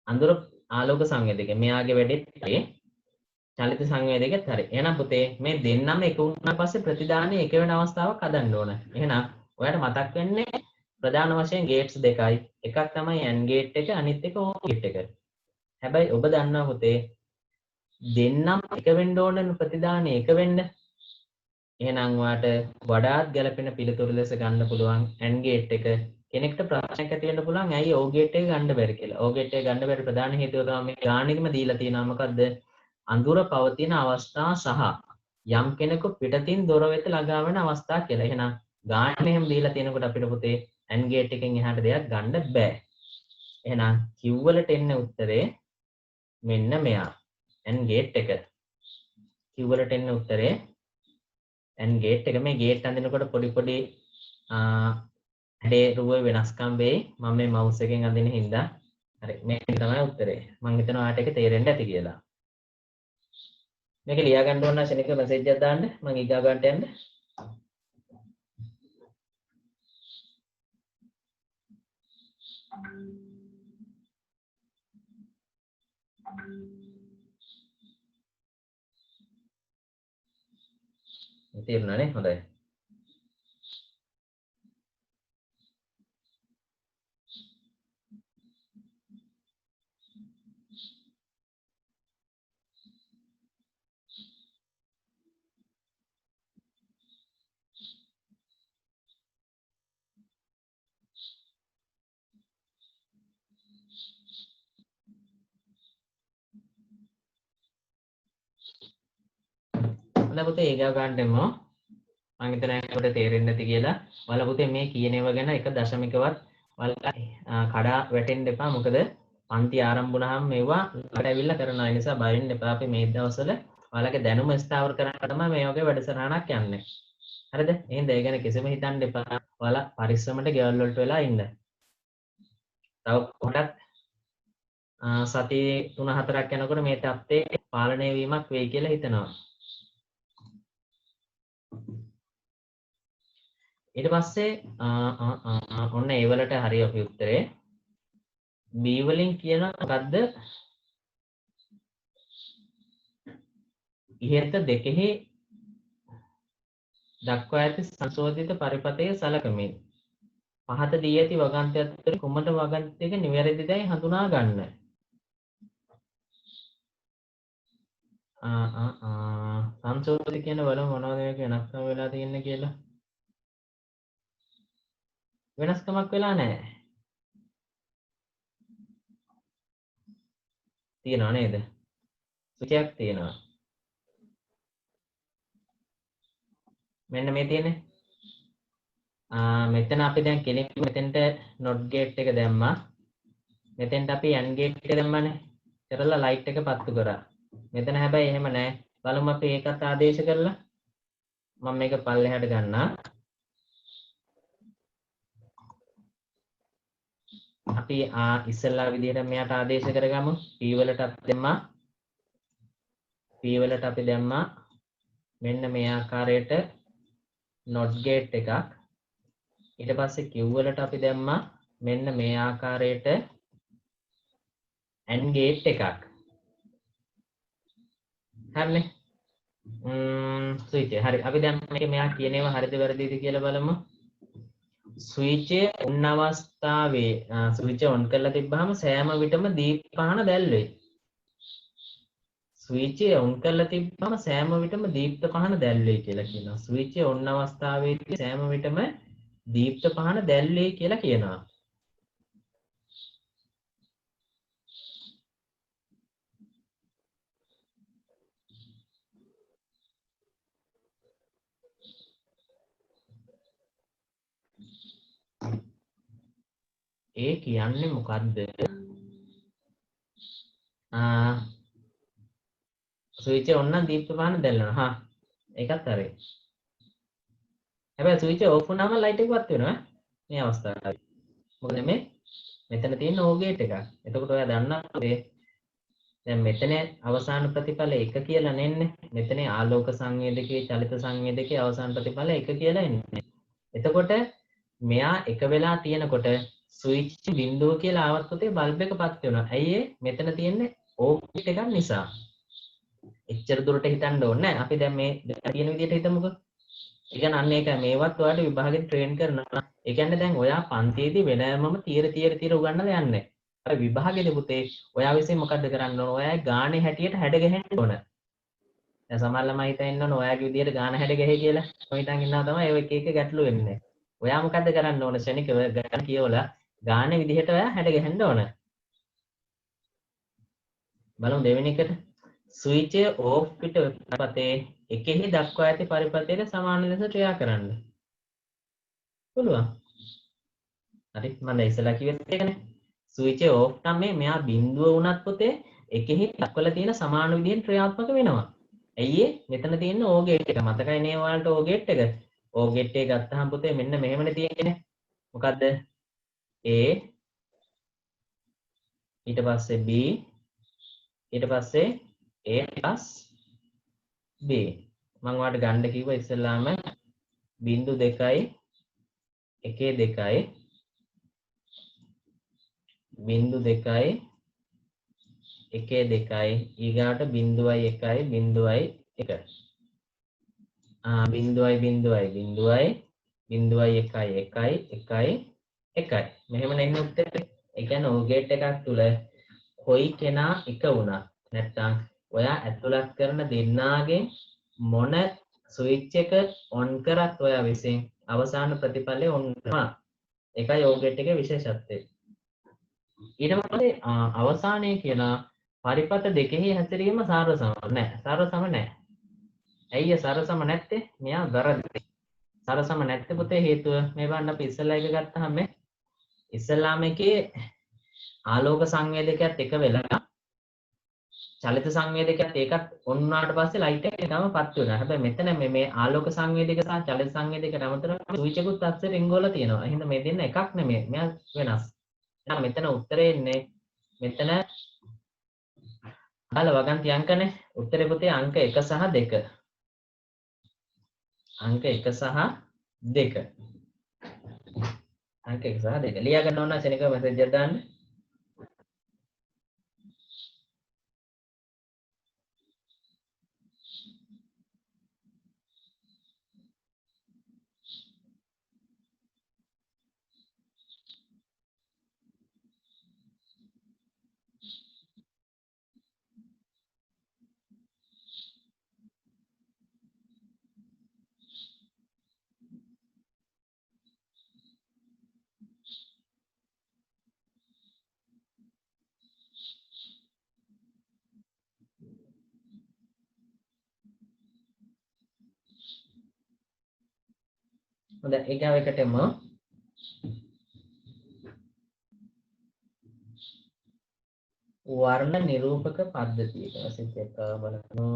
අඳුර ආලෝක සංවේදකය මෙයාගේ වැඩෙත් හරි චලිත සංවේදකෙත් හරි. එහෙනම් පුතේ මේ දෙන්නම එක වුණාට පස්සේ ප්‍රතිදානයේ එක වෙන අවස්ථාවක් හදන්න ඕන. එහෙනම් ඔයාලට මතක් වෙන්නේ ප්‍රධාන වශයෙන් ගේට්ස් දෙකයි. එකක් තමයි AND ගේට් එක අනිත් එක OR ගේට් එක. හැබැයි ඔබ දන්නවා පුතේ දෙන්නම එක වෙන්න ඕන ප්‍රතිදානයේ එක වෙන්න. එහෙනම් ඔයාට වඩාත් ගැළපෙන පිළිතුරු ලෙස ගන්න පුළුවන් AND gate එක. කෙනෙක්ට ප්‍රශ්නයක් ඇති වෙන්න පුළුවන් ඇයි OR gate එක ගන්න බැරි කියලා. OR gate එක ගන්න බැරි ප්‍රධාන හේතුව තමයි මේ ගානෙකම දීලා තියෙනවා මොකද්ද? අඳුර පවතින අවස්ථා සහ යම් කෙනෙකු පිටතින් දොර වෙත ළඟා වෙන අවස්ථා කියලා. එහෙනම් ගානේ එහෙම දීලා තියෙනකොට අපිට පුතේ AND gate එකෙන් එහාට දෙයක් ගන්න බෑ. එහෙනම් Q වලට එන්න උත්තරේ මෙන්න මෙයා. AND gate එක. Q වලට එන්න උත්තරේ AND gate එක. මේ gate අඳිනකොට පොඩි හැඩේ රුවේ වෙනස්කම් වෙයි. මම මේ mouse එකෙන් අඳින හින්දා හරි මේක තමයි උත්තරේ. මම හිතනවා ඔයාලට ඒක තේරෙන්න ඇති කියලා. මේක ලියා ගන්න ඕන නම් ශනික මැසේජ් එකක් දාන්න. මම ඊගා ගන්නට යන්න. තේරුණානේ? හොඳයි. හොඳයි පුතේ ඊගා ගන්නෙමු. මම හිතනවා ඒකට තේරෙන්නේ නැති කියලා. ඔයාලා පුතේ මේ කියන ඒවා ගැන එක දශමිකවත් ඔයාලා කඩා වැටෙන්න එපා. මොකද පන්ති ආරම්භ වුණාම මේවා ළඟට ඇවිල්ලා කරනවා. ඒ නිසා බය වෙන්න එපා. අපි මේ දවස්වල ඔයාලගේ දැනුම ස්ථාවර කරන්න තමයි මේ වගේ වැඩසටහනක් යන්නේ. හරිද? එහෙනම් ඒ ගැන කිසිම හිතන්න එපා. ඔයාලා පරිස්සමට ගෙවල් වලට වෙලා ඉන්න. තව පොඩක් සති 3-4ක් යනකොට මේ තත්ත්වය පාලනය වීමක් වෙයි කියලා හිතනවා. ඊට පස්සේ ඔන්න ඒ වලට හරි අපි උත්තරේ B වලින් කියන මොකද්ද ඉහත දෙකෙහි දක්වා ඇති සංශෝධිත පරිපතය සලකමින් පහත දී ඇති වගන්ති අතර කුමට වගන්තියක නිවැරදිදයි හඳුනා ගන්න. සංශෝධිත කියන වල මොනවද මේක වෙනස්කම් වෙලා තියෙන්නේ කියලා වෙනස්කමක් වෙලා නැහැ. තියනවා නේද? සුචයක් තියෙනවා. මෙන්න මේ තියෙන්නේ. මෙතන අපි දැන් කෙලින් මෙතෙන්ට not gate එක දැම්මා. මෙතෙන්ට අපි AND gate එක දැම්මානේ. කරලා light එක පත්තු කරා. මෙතන හැබැයි එහෙම නැහැ. බලමු අපි ඒකත් ආදේශ කරලා. මම මේක පල්ලෙහාට ගන්නවා. අපි ඉස්සෙල්ලා විදිහට මෙයාට ආදේශ කරගමු. P වලට අපි දැම්මා. P වලට අපි දැම්මා. මෙන්න මේ ආකාරයට not gate එකක්. ඊට පස්සේ Q වලට අපි දැම්මා. මෙන්න මේ ආකාරයට AND gate එකක්. හරිනේ. ස්විච් හරි. අපි දැන් මේක මෙයා කියන ඒවා හරිද වැරදිද කියලා බලමු. ස්විච් එක ඔන් අවස්ථාවේ ස්විච් එක ඔන් කරලා තිබ්බහම සෑම විටම දීප පහන දැල් වෙයි. ස්විච් එක ඔන් කරලා තිබ්බහම සෑම විටම දීප්ත පහන දැල් වෙයි කියලා කියනවා. ස්විච් එක ඔන් අවස්ථාවේදී සෑම විටම දීප්ත පහන දැල් වෙයි කියලා කියනවා. ඒ කියන්නේ මොකද්ද? ස්විච් එක ඔන්න දීප්ත පහන දැල්ලනවා. හා ඒකත් හරි. හැබැයි ස්විච් එක ඕෆ් වුණාම ලයිට් එක වත් වෙනවා මේ අවස්ථාවේ. මොකද මේ මෙතන තියෙන O gate එකක්. එතකොට ඔයා දන්නවා දැන් මෙතන අවසාන ප්‍රතිඵල 1 කියලා නෙන්නේ. මෙතන ආලෝක සංවේදකයේ චලිත සංවේදකයේ අවසාන ප්‍රතිඵල 1 කියලා එන්නේ. එතකොට මෙයා එක වෙලා තියෙනකොට ස්විච් බිඳුව කියලා ආවත් පුතේ බල්බ් එක පත් වෙනවා. ඇයි ඒ? මෙතන තියෙන්නේ O gate එකක් නිසා. එච්චර දුරට හිතන්න ඕනේ නැහැ. අපි දැන් මේ කියන විදිහට හිතමුකෝ. ඒ කියන්නේ අන්න ඒක මේවත් ඔයාලට විභාගෙන් ට්‍රේන් කරනවා. ඒ කියන්නේ දැන් ඔයා පන්තියේදී වෙනමම තීර උගන්නලා යන්නේ. අර විභාගෙදී පුතේ ඔයා විසින් මොකද්ද කරන්න ඕන? ඔයා ගානේ හැටියට හැඩ ගහන්න ඕන. දැන් සමහර ළමයි හිතන් ඉන්නවනේ ඔයාගේ විදියට ගාන හැඩ ගැහි කියලා. ඔය හිතන් ඉන්නවා තමයි ඔය එක එක ගැටලු වෙන්නේ. ඔයා මොකද්ද කරන්න ඕන? ශනිකව ගාන කියවලා ගාන විදිහට ඔයා හැඩ ගැහෙන්න ඕන. බලමු දෙවෙනි එකට. ස්විචය ඕෆ් පිට පතේ එකෙහි දක්වා ඇති පරිපථයට සමාන ලෙස ක්‍රියා කරන්න. පුළුවන්. හරි මම ඉස්සලා කිව්වෙත් ඒකනේ. ස්විච් එක ඕෆ් නම් මෙයා බිඳුව වුණත් පුතේ එකෙහි දක්වලා තියෙන සමාන විදිහෙන් ක්‍රියාත්මක වෙනවා. ඇයි මෙතන තියෙන O ගේට් එක මතකයි නේ ඔයාලට O ගේට් එක. O ගේට් එක ගත්තාම පුතේ මෙන්න මෙහෙමනේ තියෙන්නේ. මොකද්ද? A ඊට පස්සේ B ඊට පස්සේ A B මම ඔයාලට ගන්න කිව්වා ඉස්සෙල්ලාම බිංදු 2යි 1 2යි බිංදු 2යි 1 2යි ඊගාට බිංදුවයි 1යි බිංදුවයි 1 බිංදුවයි බිංදුවයි බිංදුවයි බිංදුවයි 1යි 1යි 1යි 1යි මෙහෙම නෙන්න උත්තරේ. ඒ කියන්නේ O ගේට් එකක් තුල කොයි කෙනා එක වුණත් නැත්තම් ඔයා ඇතුළත් කරන දෙන්නාගේ මොන ස්විච් එක ඔන් කරත් ඔයා විසින් අවසාන ප්‍රතිඵලය ඔන් කරනවා. ඒකයි O ගේට් එකේ විශේෂත්වය. ඊට පස්සේ අවසානයේ කියන පරිපථ දෙකෙහි හැසිරීම සාරසම නැහැ. සාරසම නැහැ. ඇයි සාරසම නැත්තේ? මෙයා වැරදි. සාරසම නැත්තේ පුතේ හේතුව මේ බලන්න අපි ඉස්සෙල්ලා එක ගත්තාම ඉස්සෙල්ලාම එකේ ආලෝක සංවේදකයත් එක වෙලා චලිත සංවේදකයත් ඒකත් ඔන් වුණාට පස්සේ ලයිට් එක එකම පත් වෙනවා. හැබැයි මෙතන මේ ආලෝක සංවේදක සහ චලිත සංවේදකට අමතරව ස්විච් එකකුත් අස්සේ රින්ගෝල තියෙනවා. එහෙනම් මේ දෙන්න එකක් නෙමෙයි. මෙයා වෙනස්. එහෙනම් මෙතන උත්තරේ ඉන්නේ මෙතන අහලා වගන්ති අංකනේ. උත්තරේ පුතේ අංක 1 සහ 2. අංක 1 සහ 2. අංක 1 සහ 2. ලියා ගන්න ඕන ශනිකව මෙසේජ් එකක් දාන්න. හොඳයි ඊගාව එකට එමු. වර්ණ නිරූපක පද්ධතිය කියලා සිත් බලමු.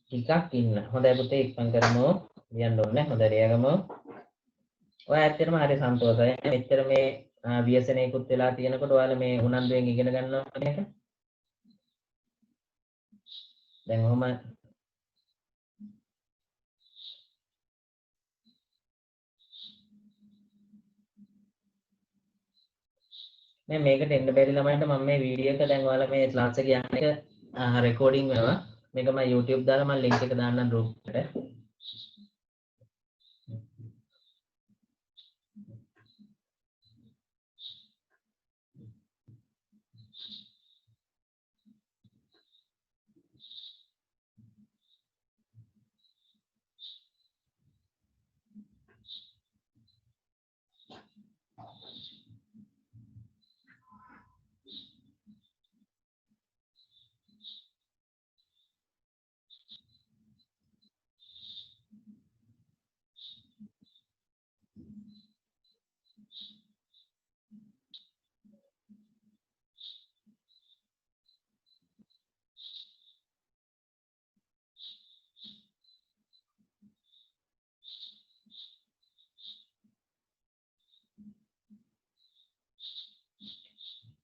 ටිකක් ඉන්න. හොඳයි පුතේ ඉක්මන් කරමු. ලියන්න ඕනේ. හොඳයි ලියගමු. ඔය ඇත්තටම හරි සන්තෝෂයි. මෙච්චර මේ ව්‍යසනයකුත් වෙලා තියෙනකොට ඔයාලා මේ උනන්දුවෙන් ඉගෙන ගන්නවා මේක. දැන් ඔහම මේ මේකට එන්න බැරි ළමයින්ට මම මේ වීඩියෝ එක දැන් ඔයාලා මේ ක්ලාස් එක යන එක රෙකෝඩින් වෙනවා. මේක මම YouTube දාලා මම link එක දාන්නම් group එකට.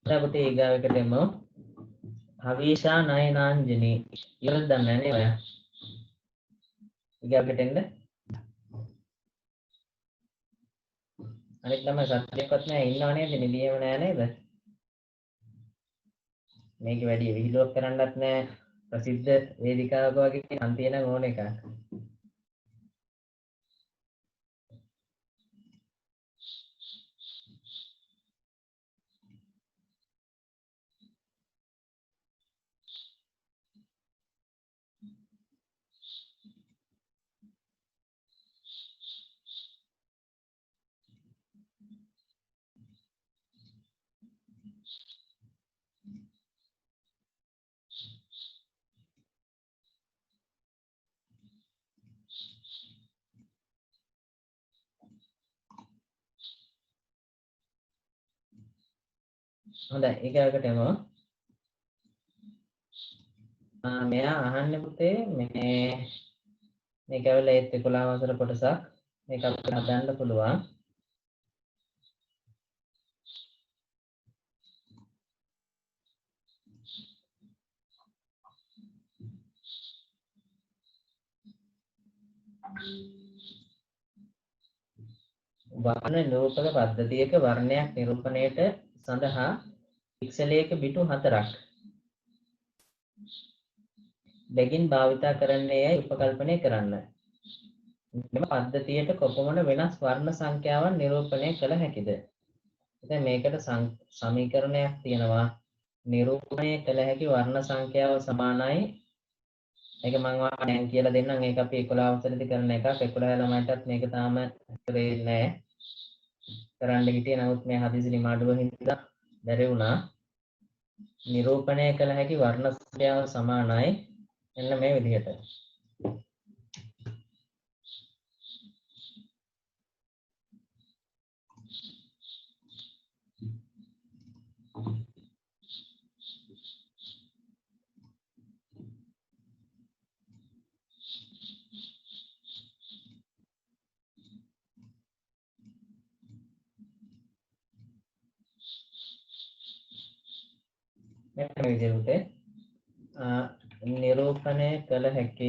දැන් පුතේ ඊගාව එකට එමු. හවීෂා නයනාංජනි ඉවරද දන්නේ නැහැ නේ ඔයා. ඊගාව එකට එන්න. අනිත් ළමයි සත්‍යයක්වත් නැහැ ඉන්නව නේද? නිදියම නැහැ නේද? මේක වැඩි විහිළුවක් කරන්නත් නැහැ. ප්‍රසිද්ධ වේදිකාවක වගේ අන්තිය නම් ඕන එකක්. හොඳයි ඊගාකට එමු. මෙයා අහන්නේ පුතේ මේක ඇවිල්ලා ඒත් 11 වසර කොටසක්. මේක අපිට හදන්න පුළුවන්. වර්ණ නිරූපක පද්ධතියක වර්ණයක් නිරූපණයට සඳහා පික්සලයක පිටු 4ක් බැගින් භාවිතා කරන්නේ යයි උපකල්පනය කරන්න. මෙම පද්ධතියට කොපමණ වෙනස් වර්ණ සංඛ්‍යාවන් නිරූපණය කළ හැකිද? දැන් මේකට සමීකරණයක් තියෙනවා. නිරූපණය කළ හැකි වර්ණ සංඛ්‍යාව සමානයි. ඒක මම දැන් කියලා දෙන්නම්. ඒක අපි 11 වසරේදී කරන එකක්. 11 ළමයිටත් මේක තාම කරේ නැහැ. කරන්න හිටියේ නමුත් මේ හදිසි නිමාඩුව හින්දා බැරි වුණා. නිරූපණය කළ හැකි වර්ණ සංඛ්‍යාව සමානයි. එන්න මේ විදිහට. මෙන්න මේ විදිහට නිරූපණය කළ හැකි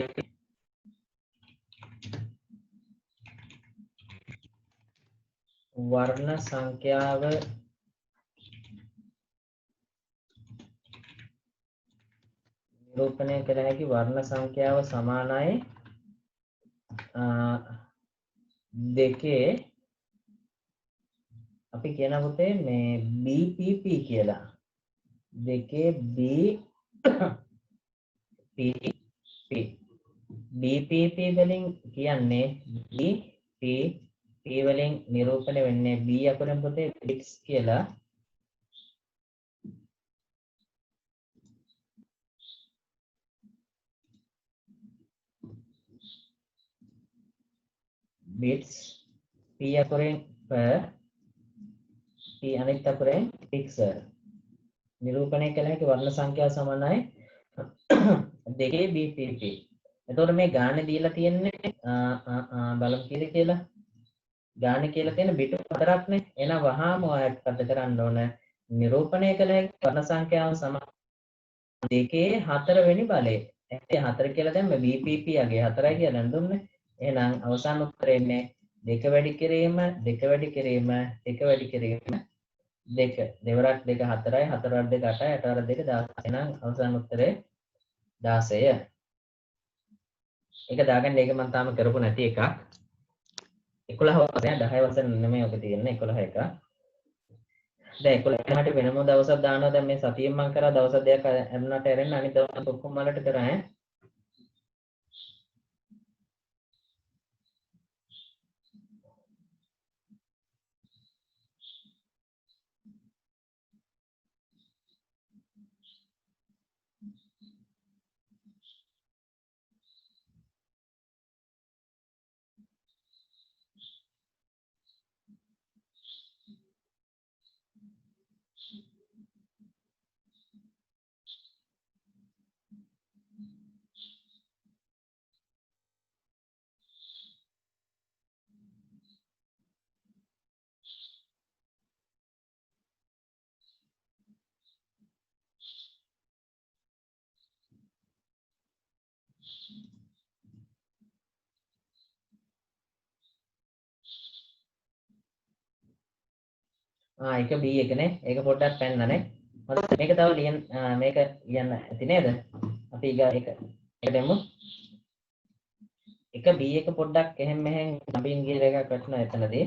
වර්ණ සංඛ්‍යාව නිරූපණය කළ හැකි වර්ණ සංඛ්‍යාව සමානයි දෙකේ අපි කියන පුතේ මේ BPP කියලා. දෙකේ BPP වලින් කියන්නේ BPP වලින් නිරූපණය වෙන්නේ B අකුරෙන් පුතේ bits කියලා. bits P අකුරෙන් per P අනිත් අකුරෙන් pixel. නිරූපණය කළ හැකි වර්ණ සංඛ්‍යාව සමානයි දෙකේ BPP. එතකොට මේ ගානේ දීලා තියෙන්නේ බලමු කීයද කියලා. ගානේ කියලා තියෙන බිට 4ක් නේ. එහෙනම් වහාම ඔයාලට පද කරන්න ඕන නිරූපණය කළ හැකි වර්ණ සංඛ්‍යාව සමාන දෙකේ 4 වෙනි බලය. ඇත්තේ 4 කියලා දැම්ම BPP යගේ 4යි කියලා දුන්නේ. එහෙනම් අවසාන උත්තරේ එන්නේ 2 වැඩි කිරීම 2 වැඩි කිරීම 1 වැඩි කිරීම 2 දෙවරක් 2 4යි 4 වරක් 2 8යි 8 වරක් 2 16. එහෙනම් අවසාන උත්තරේ 16. ඒක දාගන්න ඒක මම තාම කරපු නැති එකක්. 11 වසරේ 10 වසර නෙමෙයි ඔක තියෙන්නේ 11 එක. දැන් 11 කට වෙනම දවසක් දානවා. දැන් මේ සතියෙන් මම කරා දවස් දෙකක් ඇරුණාට ඇරෙන්න අනිත් දවස් ඔක්කොම වලට කරා ඈ. ඒක B එකනේ. ඒක පොඩ්ඩක් පෙන්නනේ. හොඳයි මේක තව ලියන්න මේක ලියන්න ඇති නේද? අපි ඒක දෙමු. එක B එක පොඩ්ඩක් එහෙන් මෙහෙන් නඹින් ගියර එකක් වැටුණා එතනදී.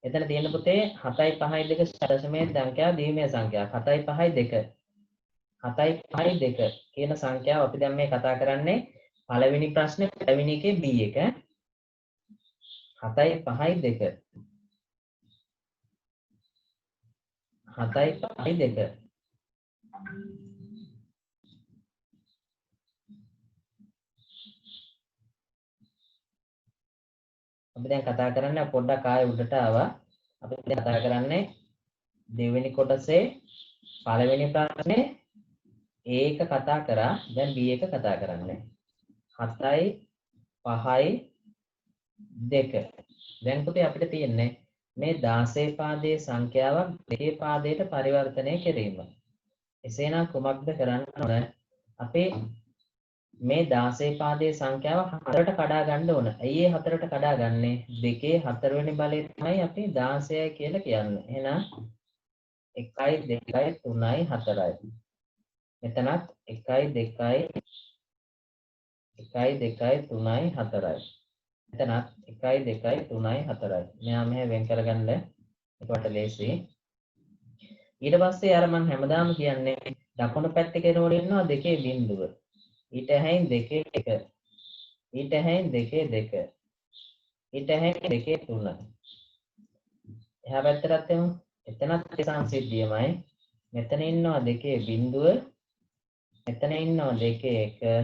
එතන තියෙන පුතේ 7යි 5යි 2 දශමයේ සංඛ්‍යාව දීමේ සංඛ්‍යාව 7යි 5යි 2 7යි 5යි 2 කියන සංඛ්‍යාව අපි දැන් මේ කතා කරන්නේ පළවෙනි ප්‍රශ්නේ පළවෙනි එකේ B එක 7යි 5යි 2 7යි 5යි 2 අපි දැන් කතා කරන්නේ පොඩ්ඩක් ආයෙ උඩට ආවා අපි දැන් කතා කරන්නේ දෙවෙනි කොටසේ පළවෙනි ප්‍රශ්නේ A එක කතා කරා දැන් B එක කතා කරන්නේ 7යි 5යි 2 දැන් පුතේ අපිට තියෙන්නේ මේ 16 පාදයේ සංඛ්‍යාවක් දෙකේ පාදයට පරිවර්තනය කිරීම. එසේනම් කුමක්ද කරන්න ඕන? අපේ මේ 16 පාදයේ සංඛ්‍යාව 4ට කඩා ගන්න ඕන. ඇයි ඒ 4ට කඩා ගන්නේ? දෙකේ 4 වෙනි බලය තමයි අපි 16 කියලා කියන්නේ. එහෙනම් 1යි 2යි 3යි 4යි. මෙතනත් 1යි 2යි 1යි 2යි 3යි 4යි. එතනත් 1යි 2යි 3යි 4යි. මෙයා මෙහෙ වෙන් කරගන්න. එතකොට ලේසි. ඊට පස්සේ අර මම හැමදාම කියන්නේ දකුණු පැත්තේ කෙනවල ඉන්නවා දෙකේ බිඳුව. ඊට හැයින් දෙකේ 1. ඊට හැයින් දෙකේ 2. ඊට හැයින් දෙකේ 3. එහා පැත්තටත් එමු. එතනත් සංසිද්ධියමයි. මෙතන ඉන්නවා දෙකේ බිඳුව. මෙතන ඉන්නවා දෙකේ 1.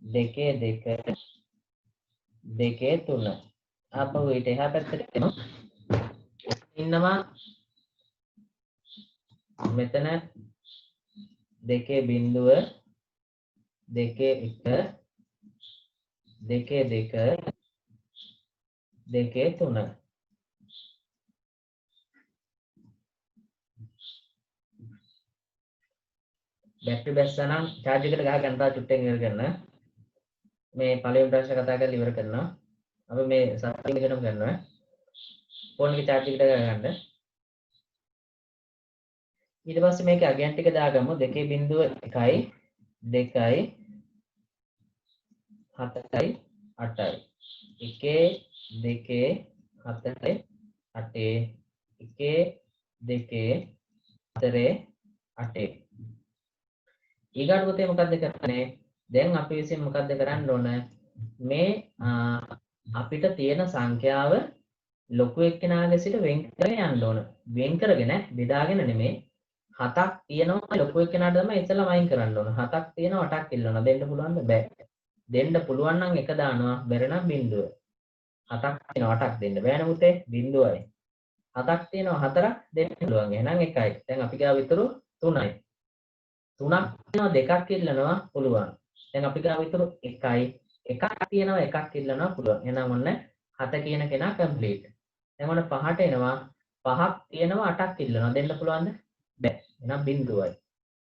දෙකේ 2. දෙකේ 3. ආපහු ඊට එහා පැත්තට එමු. ඉන්නවා මෙතන දෙකේ බිඳුව දෙකේ 1 දෙකේ 2 දෙකේ 3 බැටරි බැස්සනම් charge එකට ගහගන්න තා චුට්ටෙන් ඉවර කරන්න මේ පළවෙනි ප්‍රශ්න කතා කරලා ඉවර කරනවා අපි මේ සත්‍ය ඉගෙනම කරනවා ෆෝන් එකේ charge එකට ගහගන්න ඊට පස්සේ මේකේ අගයන් ටික දාගමු දෙකේ බිඳුව 1යි 2යි 7යි 8යි එකේ දෙකේ 7යි 8ේ එකේ දෙකේ 4ේ 8ේ ඊගාට පුතේ මොකද්ද කරන්නේ දැන් අපි විසින් මොකද්ද කරන්න ඕන මේ අපිට තියෙන සංඛ්‍යාව ලොකු එක්කෙනාගේ සිට වෙන් කරගෙන යන්න ඕන වෙන් කරගෙන බෙදාගෙන නෙමෙයි 7ක් තියෙනවා ලොකු එක්කෙනාට තමයි ඉතලම අයින් කරන්න ඕන 7ක් තියෙනවා 8ක් ඉල්ලනවා දෙන්න පුළුවන්ද බෑ දෙන්න පුළුවන් නම් එක දානවා බැර නම් බිඳුව 7ක් තියෙනවා 8ක් දෙන්න බෑනේ පුතේ බිඳුවයි 7ක් තියෙනවා 4ක් දෙන්න පුළුවන් එහෙනම් 1යි දැන් අපි ගාව ඉතුරු 3යි 3ක් තියෙනවා 2ක් ඉල්ලනවා පුළුවන් දැන් අපි ගාව ඉතුරු 1යි එකක් තියෙනවා එකක් ඉල්ලනවා පුළුවන් එහෙනම් ඔන්න 7 කියන කෙනා කම්ප්ලීට් දැන් ඔන්න 5ට එනවා 5ක් තියෙනවා 8ක් ඉල්ලනවා දෙන්න පුළුවන්ද බෑ එහෙනම් බිඳුවයි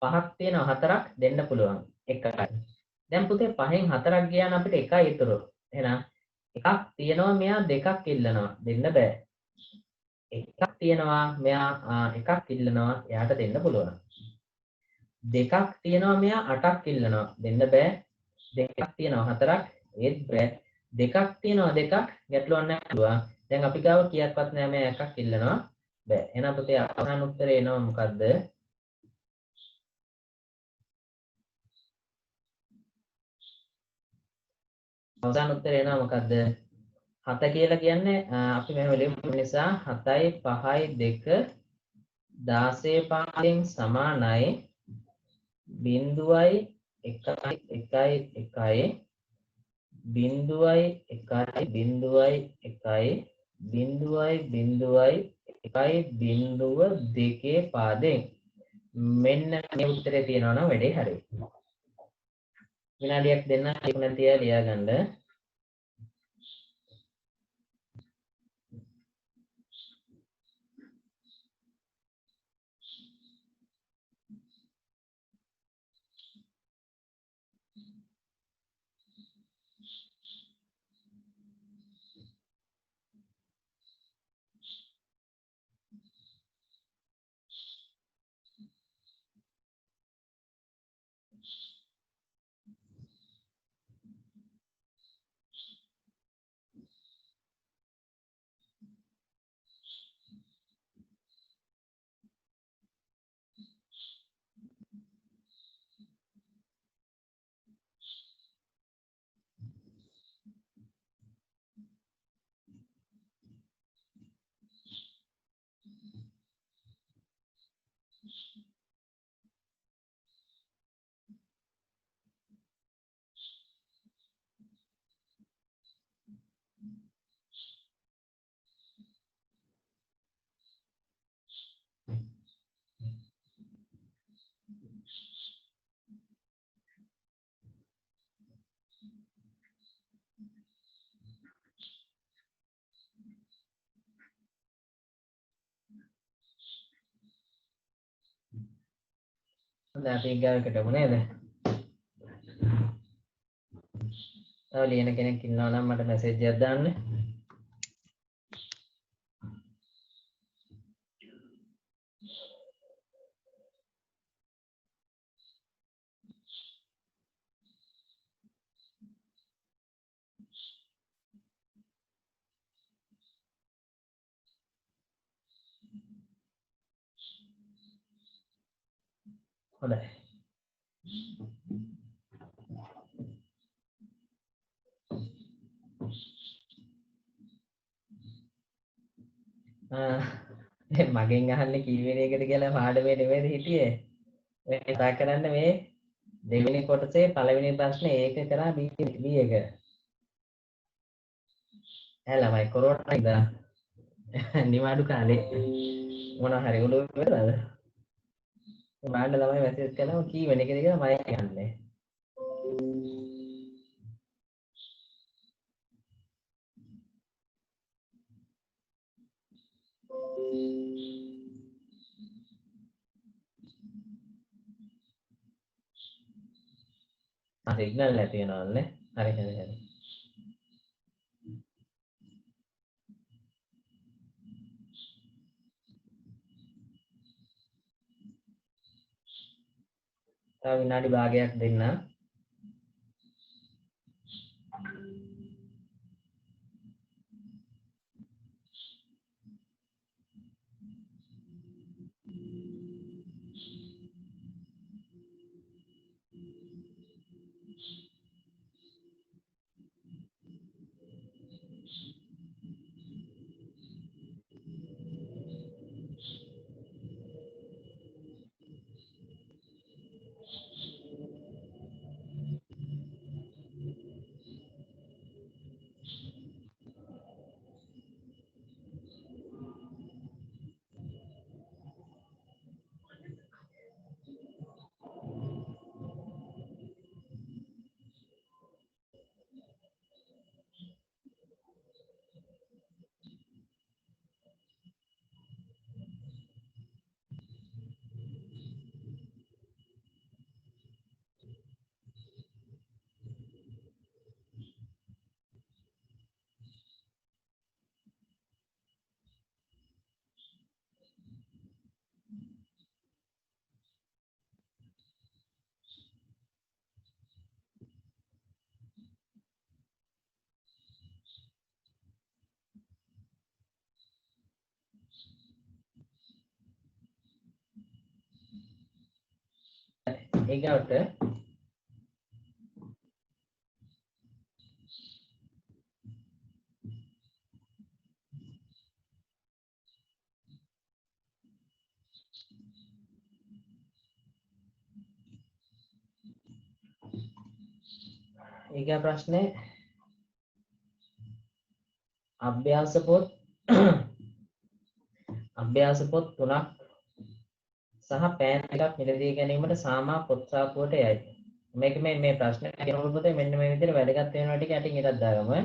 5ක් තියෙනවා 4ක් දෙන්න පුළුවන් 1යි දැන් පුතේ 5න් 4ක් ගියා නම් අපිට 1යි ඉතුරු එහෙනම් එකක් තියෙනවා මෙයා දෙකක් ඉල්ලනවා දෙන්න බෑ එකක් තියෙනවා මෙයා එකක් ඉල්ලනවා එයාට දෙන්න පුළුවන් දෙකක් තියෙනවා මෙයා 8ක් ඉල්ලනවා දෙන්න බෑ දෙකක් තියෙනවා 4ක් ඒත් බෑ දෙකක් තියෙනවා දෙකක් ගැටලුවක් නැහැ පුළුවන් දැන් අපි ගාව කීයක්වත් නැහැ මෙයා එකක් ඉල්ලනවා බෑ එහෙනම් පුතේ අවසාන උත්තරේ එනවා මොකද්ද අවසාන උත්තරේ එනවා මොකද්ද 7 කියලා කියන්නේ අපි මෙහෙම ලියමු නිසා 7යි 5යි 2 16 පාදයෙන් සමානයි බිඳුවයි 1යි 1යි 1යි බිඳුවයි 1යි බිඳුවයි 1යි බිඳුවයි බිඳුවයි 1යි බිඳුව 2 පාදයෙන් මෙන්න මේ උත්තරේ තියෙනවා නම් වැඩේ හරියි විනාඩියක් දෙන්න ලියුණ තියා ලියාගන්න හොඳයි අපි ගායකට යමු නේද? තව ලියන කෙනෙක් ඉන්නවා නම් මට මැසේජ් එකක් දාන්න. හොඳයි. මගෙන් අහන්නේ කීවෙන එකද කියලා පාඩමේ නෙමෙයිද හිටියේ. මේ කතා කරන්න මේ දෙවෙනි කොටසේ පළවෙනි ප්‍රශ්නේ ඒක කරා B එක. ළමයි කොරෝනා ඉඳලා නිවාඩු කාලේ මොනවා හරි උළු වෙලාද? මාන්න ළමයි මැසේජ් කරනවා කීවෙන එකද කියලා මම කියන්නේ. සිග්නල් නැති වෙනවනේ. හරි හරි හරි. තව විනාඩි භාගයක් දෙන්න. ඒකට ඊගා ප්‍රශ්නේ අභ්‍යාස පොත් තුනක් සහ පෑන් එකක් මිලදී ගැනීමට සාමා පොත් සාප්පුවට යයි. මේක මේ ප්‍රශ්නේ කියනකොට පුතේ මෙන්න මේ විදිහට වැදගත් වෙනවා ටික යටින් ඉරක් දාගමු.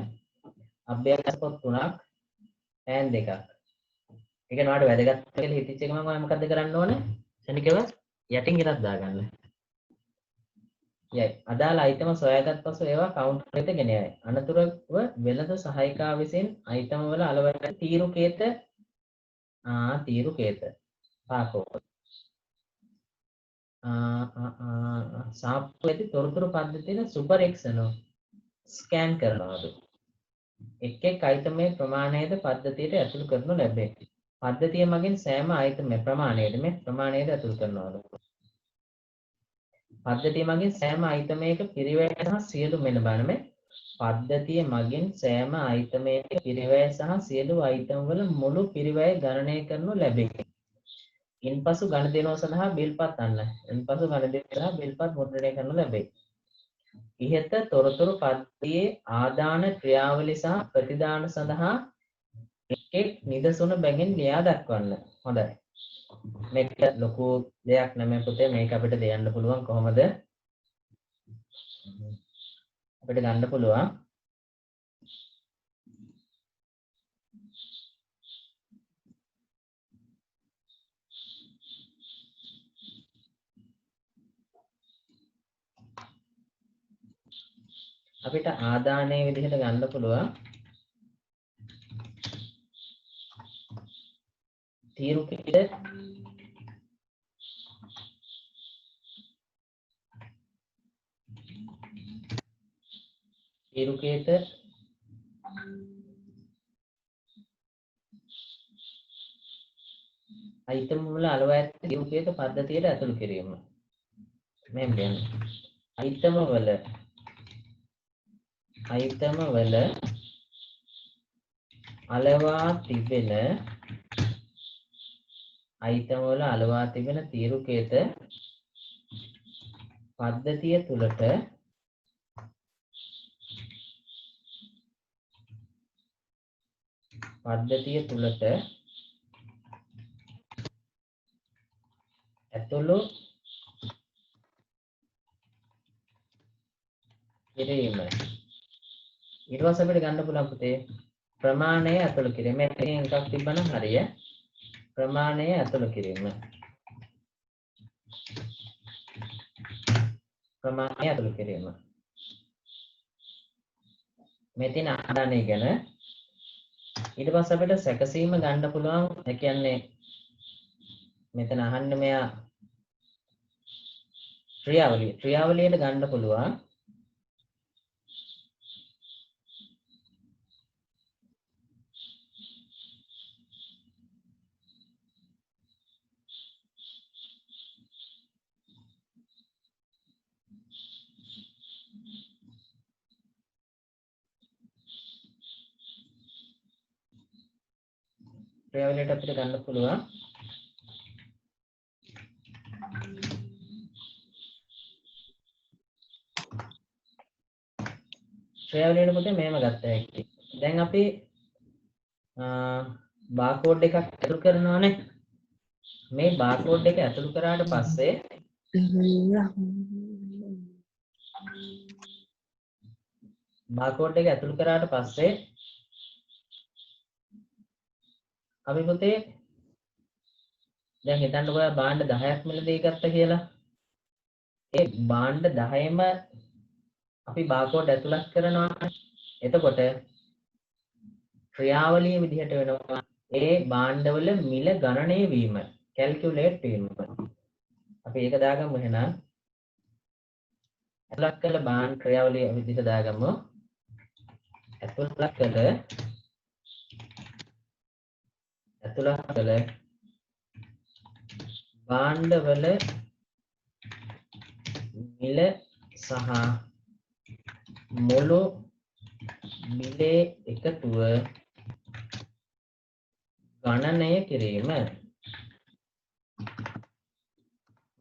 අභ්‍යාස පොත් තුනක් පෑන් දෙකක්. ඒක නවාට වැදගත් කියලා හිතච්ච එක මම මොකද්ද කරන්න ඕනේ? ශනිකව යටින් ඉරක් දාගන්න. යයි. අදාළ අයිටම සොයාගත් පසු ඒවා කවුන්ටර් එකට ගෙන යයි. අනතුරුව වෙළඳ සහායිකා විසින් අයිටම වල අලවැඩ තීරුකේත පාකෝ සාප්පු ඇති තොරතුරු පද්ධතින සුපර් එක්සනෝ ස්කෑන් කරනවාද? එක් එක් අයිටමේ ප්‍රමාණයද පද්ධතියට ඇතුළු කරනු ලැබේ. පද්ධතිය මගින් සෑම අයිටමේ ප්‍රමාණයද ඇතුළු කරනවාද? පද්ධතිය මගින් සෑම අයිටමයක පිරිවැය සහ සියලු මෙන්න බලන්න මේ පද්ධතිය මගින් සෑම අයිටමයක පිරිවැය සහ සියලු අයිටම් වල මුළු පිරිවැය ගණනය කරනු ලැබේ. ඉන්පසු ගණදෙනුව සඳහා බිල්පත් අන්න. ඉන්පසු ගණදෙනුව සඳහා බිල්පත් මුද්‍රණය කරනු ලැබේ. ඉහත තොරතුරු පද්ධතියේ ආදාන ක්‍රියාවලිය සහ ප්‍රතිදාන සඳහා එක් නිදසුන බැගින් ලියා දක්වන්න. හොඳයි. මේක ලොකු දෙයක් නෙමෙයි පුතේ. මේක අපිට දෙයන්න පුළුවන් කොහොමද? අපිට ගන්න පුළුවන් අපිට ආදානයේ විදිහට ගන්න පුළුවන් තීරුකේට අයිතම වල අලවා ඇති තීරුකේට පද්ධතියට ඇතුළු කිරීම. මෙහෙම කියන්නේ. අයිතම වල අලවා තිබෙන තීරුකේත පද්ධතිය තුලට ඇතුළු කිරීම. ඊට පස්සේ අපිට ගන්න පුළුවන් පුතේ ප්‍රමාණය ඇතුළු කිරීම. මෙතන එකක් තිබ්බනම් හරිය. ප්‍රමාණය ඇතුළු කිරීම. මෙතන ආදානය ගැන ඊට පස්සේ අපිට සැකසීම ගන්න පුළුවන්. ඒ කියන්නේ මෙතන අහන්න මෙයා ක්‍රියාවලියට ගන්න පුළුවන් ක්‍රියාවලියට අපිට ගන්න පුළුවන් ක්‍රියාවලියට පුතේ මේව ගත්ත හැකි. දැන් අපි බාකෝඩ් එකක් ඇතුළු කරනවානේ. මේ බාකෝඩ් එක ඇතුළු කරාට පස්සේ අපි පුතේ දැන් හිතන්න ඔයා භාණ්ඩ 10ක් මිලදී ගත්ත කියලා. ඒ භාණ්ඩ 10ෙම අපි බාකෝඩ් ඇතුළත් කරනවා. එතකොට ක්‍රියාවලිය විදිහට වෙනවා ඒ භාණ්ඩවල මිල ගණනය වීම, කැල්කියුලේට් වීම. අපි ඒක දාගමු එහෙනම්. ඇතුළත් කළ භාණ්ඩ ක්‍රියාවලිය විදිහට දාගමු. ඇතුළත් කළ භාණ්ඩවල මිල සහ මුළු මිලේ එකතුව ගණනය කිරීම.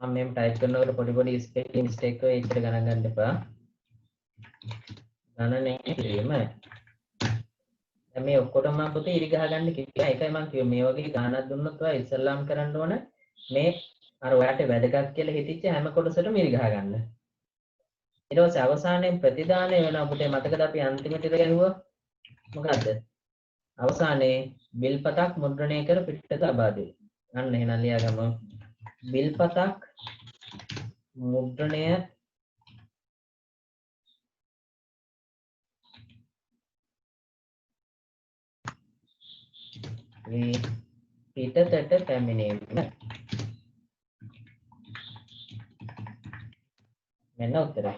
මම මෙහෙම ටයිප් කරනකොට පොඩි ස්පෙලිං මිස්ටේක් වෙයි. ඒකට ගණන් ගන්න එපා. ගණනය කිරීම. දැන් මේ ඔක්කොටම මම පුතේ ඉරි ගහ ගන්න කිව්වා. ඒකයි මම කිව්වේ මේ වගේ ගානක් දුන්නොත් ඔයා ඉස්සල්ලාම් කරන්න ඕන මේ අර ඔයාට වැදගත් කියලා හිතෙච්ච හැම කොටසටම ඉරි ගහ ගන්න. ඊට පස්සේ අවසානයේ ප්‍රතිදානය වෙනවා පුතේ. මතකද අපි අන්තිමට ඉර ගැහුවා? මොකද්ද? අවසානයේ බිල්පතක් මුද්‍රණය කර පිටත ලබා දෙයි. අන්න එහෙනම් ලියාගමු. බිල්පතක් මුද්‍රණය පිටතට පැමිණීම. මෙන්න උත්තරය.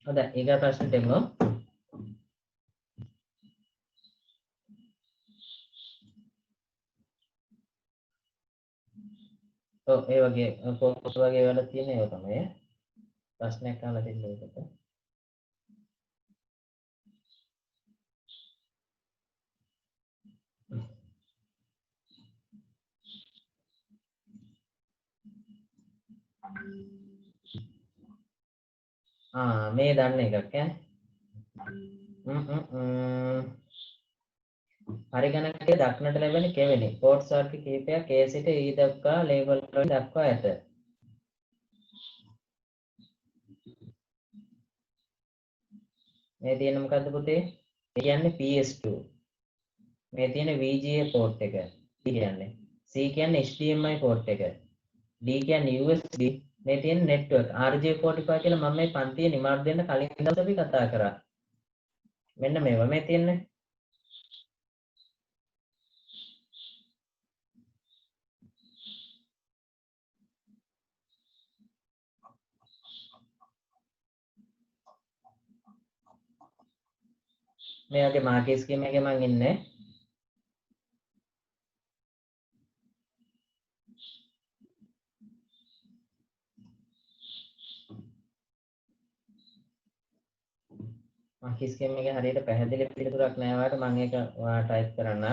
හොඳයි. ඊගා ප්‍රශ්නෙට එමු. ඔව් ඒ වගේ පොත් වගේ වල තියෙන ඒවා තමයි. ප්‍රශ්නයක් අහලා තිබ්බේ ඒකට. මේ දන්න එකක් ඈ. පරිගණකයේ දක්නට ලැබෙන කෙවෙනි කෝඩ්ස් වර්ග කිහිපයක් A සිට E දක්වා ලේබල් වලින් දක්වා ඇත. මේ තියෙන මොකද්ද පුතේ? ඒ කියන්නේ PS2. මේ තියෙන VGA port එක. D කියන්නේ. C කියන්නේ HDMI port එක. D කියන්නේ USB. මේ තියෙන network RJ45 කියලා මම මේ පන්තියේ නිමාඩු දෙන්න කලින් දවස් අපි කතා කරා. මෙන්න මේවා මේ තියෙන්නේ. මේ වගේ මාකේ ස්කීම් එකේ මම ඉන්නේ. මාකේ ස්කීම් එකේ හරියට පැහැදිලි පිළිතුරක් නෑ වාට මම ඒක ඔයා ටයිප් කරන්න.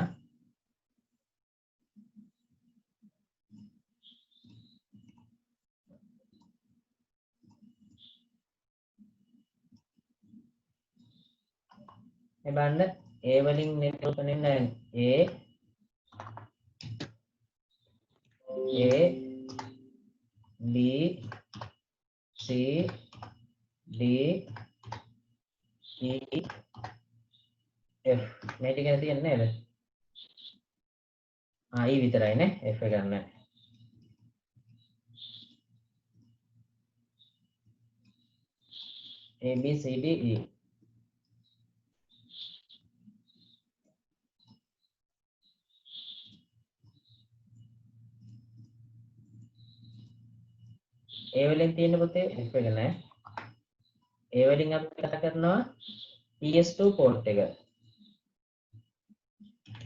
මේ බලන්න A වලින් නිරූපණය නැහැ. A B C D E F මේ ටික තියෙන්නේ නේද? E විතරයි නේ F එක ගන්න. A B C D E A වලින් තියෙන පුතේ F එක නෑ. A වලින් අපි කතා කරනවා PS2 port එක.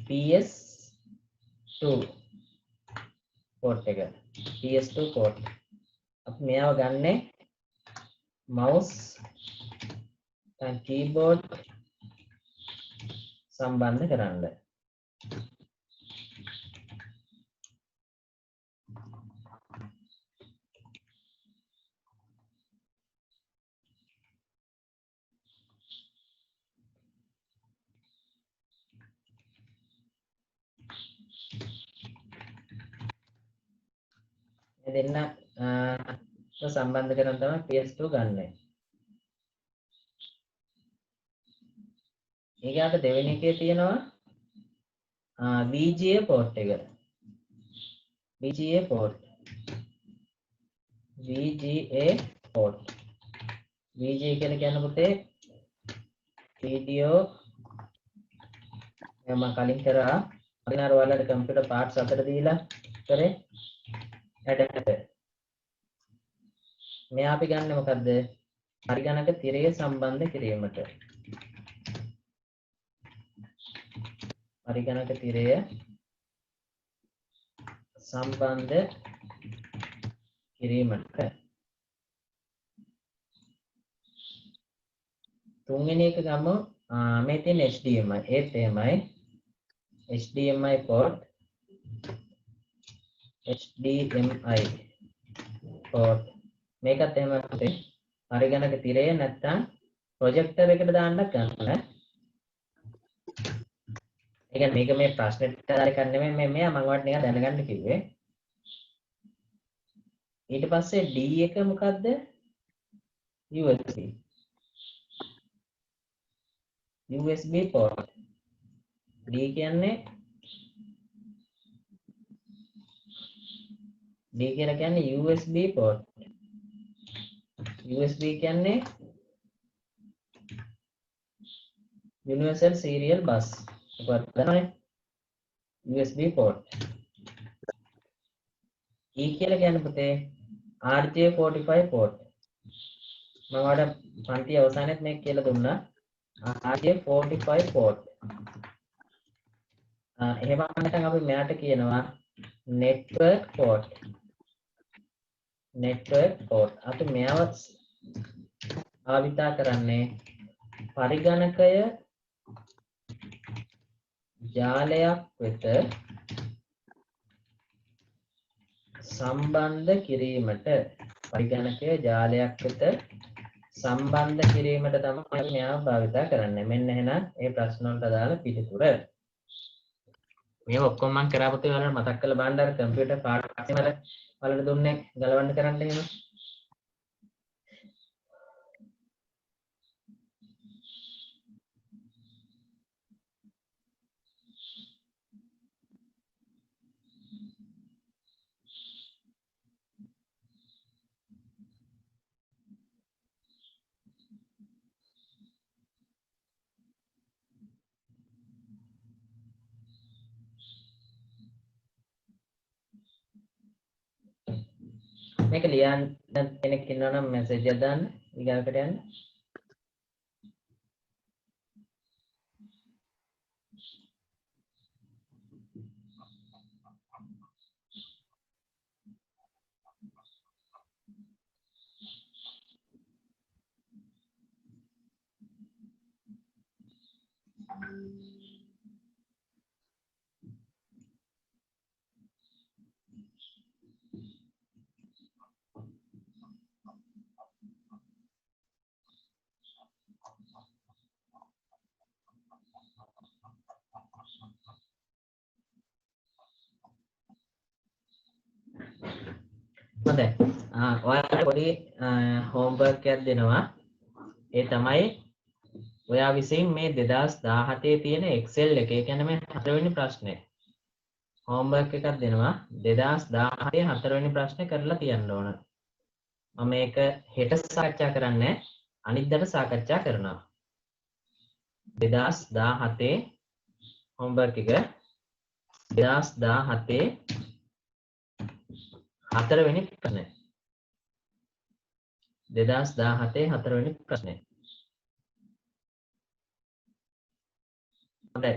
PS2 port එක. PS2 port. අපි මෙයාව ගන්නෙ mouse and keyboard සම්බන්ධ කරන්න. දෙන්න සම්බන්ධ කරන් තමයි PS2 ගන්න. ඊගාට දෙවෙනි එකේ තියෙනවා VGA port එක. VGA port. VGA port. VGA කියලා කියන පුතේ video මම කලින් කරා අනිවාර්ය ඔයාලට කම්පියුටර් පාර්ට්ස් අතර දීලා කරේ ඇඩැප්ටර්. මේ අපි ගන්න මොකද්ද? පරිගණක තිරය සම්බන්ධ කිරීමට. පරිගණක තිරය සම්බන්ධ කිරීමට. තුන්වෙනි එක ගමු මේ තියෙන HDMI ඒත් එහෙමයි. HDMI port HDMI port මේකත් එහෙමයි. පරිගණක තිරය නැත්තම් ප්‍රොජෙක්ටර් එකට දාන්නත් ගන්න. ඒ කියන්නේ මේක මේ ප්‍රශ්නෙට ආකාරයක් නෙමෙයි මෙයා මම වට නිකන් දැනගන්න කිව්වේ. ඊට පස්සේ D එක මොකද්ද? USB. USB port. D කියන්නේ D කියලා කියන්නේ USB port. USB කියන්නේ Universal Serial Bus. ඔබත් දන්නවනේ USB port. E කියලා කියන්නේ පුතේ RJ45 port. මම ඔයාලට පන්ති අවසානයේත් මේක කියලා දුන්නා. RJ45 port. එහෙම නැත්නම් අපි මෙයාට කියනවා network port. network port. අපි මෙයාව භාවිතා කරන්නේ පරිගණකය ජාලයක් වෙත සම්බන්ධ කිරීමට පරිගණකය ජාලයක් වෙත සම්බන්ධ කිරීමට තමයි මෙයාව භාවිතා කරන්නේ. මෙන්න එහෙනම් ඒ ප්‍රශ්න වලට අදාළ පිළිතුර. මේක ඔක්කොම මම කරා පුතේ ඔයාලට මතක් කරලා බලන්න අර කම්පියුටර් පාඩම් වල ඔයාලට දුන්නේ ගලවන්න කරන්න එහෙම. මේක ලියන්න කෙනෙක් ඉන්නවා නම් මැසේජ් එකක් දාන්න ඊගාකට යන්න. හොඳයි. ඔයාලට පොඩි හෝම්වර්ක් එකක් දෙනවා. ඒ තමයි ඔයා විසින් මේ 2017 තියෙන Excel එකේ කියන්නේ මේ 4 වෙනි ප්‍රශ්නේ. හෝම්වර්ක් එකක් දෙනවා. 2017 4 වෙනි ප්‍රශ්නේ කරලා තියන්න ඕන. මම මේක හෙට සාකච්ඡා කරන්නේ අනිද්දාට සාකච්ඡා කරනවා. 2017 හෝම්වර්ක් එක 2017 4 වෙනි ප්‍රශ්නේ. 2017 4 වෙනි ප්‍රශ්නේ. හොඳයි.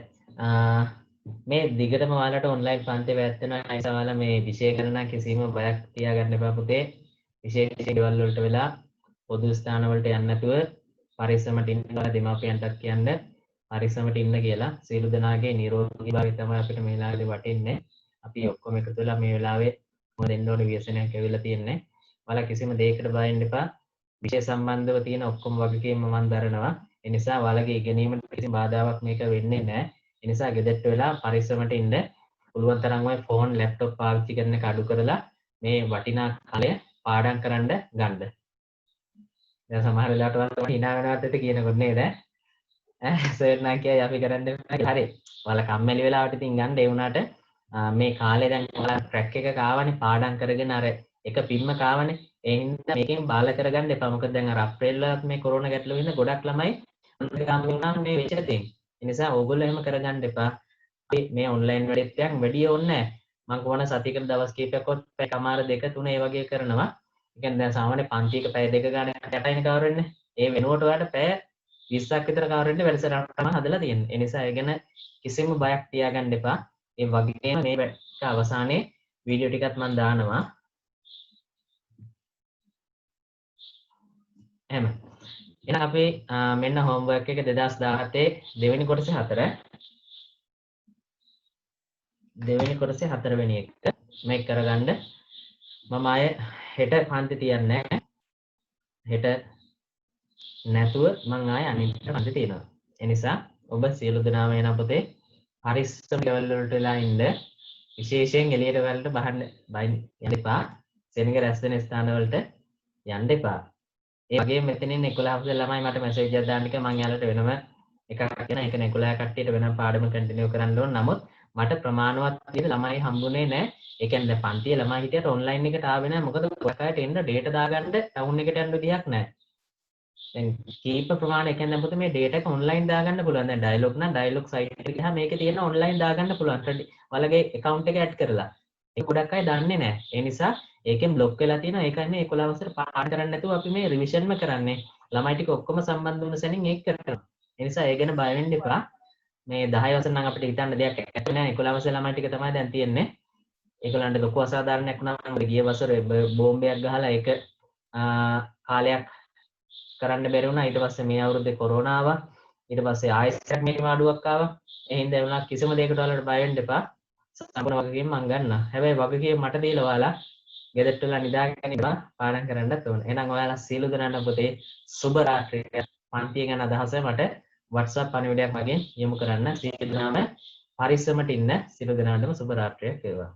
මේ දිගටම ඔයාලට ඔන්ලයින් පන්ති පැවැත්වෙනවා. ඒ නිසා ඔයාලා මේ විෂය කරන කිසිම බයක් තියාගන්න එපා පුතේ. විශේෂ දේවල් වලට වෙලා පොදු ස්ථාන වලට යන්න නැතුව පරිස්සමට ඉන්න දෙමාපියන්ටත් කියන්න පරිස්සමට ඉන්න කියලා. සියලු දෙනාගේ නිරෝගී භාවය තමයි අපිට මේ වෙලාවේ වටින්නේ. අපි ඔක්කොම එකතු වෙලා මේ වෙලාවේ මොකද දෙන්න ඕනේ ව්‍යසනයක් ඇවිල්ලා තියෙන්නේ. ඔයාලා කිසිම දෙයකට බය වෙන්න එපා. විෂය සම්බන්ධව තියෙන ඔක්කොම වගකීම් මම දරනවා. ඒ නිසා ඔයාලගේ ඉගෙනීමට කිසි බාධාවක් මේක වෙන්නේ නැහැ. ඒ නිසා ගෙදරට වෙලා පරිස්සමට ඉන්න. පුළුවන් තරම් ඔය ෆෝන් ලැප්ටොප් පාවිච්චි කරන එක අඩු කරලා මේ වටිනා කාලය පාඩම් කරන්න ගන්න. දැන් සමහර වෙලාවට ඔයාලා hina වෙනවත් කියනකොට නේද? සර් නම් කියයි අපි කරන්න හරි. ඔයාලා කම්මැලි වෙලාවට ඉතින් ගන්න ඒ වුණාට මේ කාලේ දැන් ඔයාලා ට්‍රැක් එක කාවනේ පාඩම් කරගෙන අර එක පිම්ම කාවනේ. ඒ හින්දා මේකෙන් බාල කරගන්න එපා. මොකද දැන් අර අප්‍රේල් වලත් මේ කොරෝනා ගැටලුව හින්දා ගොඩක් ළමයි අන්තිම වුණා මේ වෙච්ච දේ. ඒ නිසා ඕගොල්ලෝ එහෙම කරගන්න එපා. අපි මේ ඔන්ලයින් වැඩේත් ටිකක් වැඩි ඕනේ නැහැ. මම කොහොන සතියකට දවස් කීපයක්වත් පැය කමාර දෙක තුන ඒ වගේ කරනවා. ඒ කියන්නේ දැන් සාමාන්‍ය පන්තියක පැය දෙක ගන්න යටයිනේ කවර වෙන්නේ. ඒ වෙනුවට ඔයාලට පැය 20ක් විතර කවර වෙන්න වැඩසටහන තමයි හදලා තියෙන්නේ. ඒ නිසා ඒ ගැන කිසිම බයක් තියාගන්න එපා. ඒ වගේම මේ අවසානයේ වීඩියෝ ටිකත් මම දානවා. එහෙම. එහෙනම් අපි මෙන්න හෝම්වර්ක් එක 2017 දෙවෙනි කොටසේ 4 දෙවෙනි කොටසේ 4 වෙනි එක මේක කරගන්න මම ආයේ හෙට පන්ති තියන්නේ නැහැ. හෙට නැතුව මම ආයේ අනිත් පන්ති තියනවා. ඒ නිසා ඔබ සියලු දෙනාම එන පොතේ පරිස්සම් ලෙවල් වලට වෙලා ඉන්න. විශේෂයෙන් එළියට වලට බහින්න යන්න එපා. සෙනඟ රැස් වෙන ස්ථාන වලට යන්න එපා. ඒ වගේම මෙතනින් 11 ක ළමයි මට මැසේජ් එකක් දාන්න කියලා මම යාළුවට වෙනම එකක් කියන එක 11 කට්ටියට වෙනම පාඩම කන්ටිනියු කරන්න ඕන. නමුත් මට ප්‍රමාණවත් විදිහට ළමයි හම්බුනේ නැහැ. ඒ කියන්නේ දැන් පන්තියේ ළමයි හිටියට ඔන්ලයින් එකට ආවේ නැහැ. මොකද ඔයකට එන්න ඩේටා දාගන්න ටවුන් එකට යන්න විදිහක් නැහැ. දැන් කීප ප්‍රමාණයක් කියන්නේ මොකද මේ ඩේටා එක ඔන්ලයින් දාගන්න පුළුවන්. දැන් ඩයලොග් නම් ඩයලොග් සයිට් එකට ගියාම මේකේ තියෙන ඔන්ලයින් දාගන්න පුළුවන්. ඔයාලගේ account එක ඇඩ් කරලා. ඒක ගොඩක් අය දන්නේ නැහැ. ඒ නිසා ඒකෙන් බ්ලොක් වෙලා තියෙනවා. ඒකයි මේ 11 වසර පාඩම් කරන්නේ නැතුව අපි මේ රිවිෂන්ම කරන්නේ. ළමයි ටික ඔක්කොම සම්බන්ධ වුණ සැනින් ඒක කරනවා. ඒ නිසා ඒ ගැන බය වෙන්න එපා. මේ 10 වසර නම් අපිට හිතන්න දෙයක් නැහැ. 11 වසර ළමයි ටික තමයි දැන් තියෙන්නේ. ඒගොල්ලන්ට ලොකු අසාධාරණයක් වුණා නම් ගිය වසරේ බෝම්බයක් ගහලා ඒක කාලයක් කරන්න බැරි වුණා. ඊට පස්සේ මේ අවුරුද්දේ කොරෝනා ආවා. ඊට පස්සේ ආයෙත් මේක මාඩුවක් ආවා. ඒ හින්දා ඒ වුණා කිසිම දෙයකට ඔයාලට බය වෙන්න එපා. සම්පූර්ණ වගකීම මම ගන්නවා. හැබැයි වගකීම මට දීලා ඔයාලා ගෙදරට වෙලා නිදාගෙන ඉඳලා පාඩම් කරන්නත් ඕන. එහෙනම් ඔයාලා සීල දනන්න පුතේ සුබ රාත්‍රියක්. පන්තිය ගැන අදහස මට WhatsApp පණිවිඩයක් මගින් යොමු කරන්න. සීල දනාම පරිස්සමට ඉන්න. සීල දනාන්නම සුබ රාත්‍රියක් වේවා.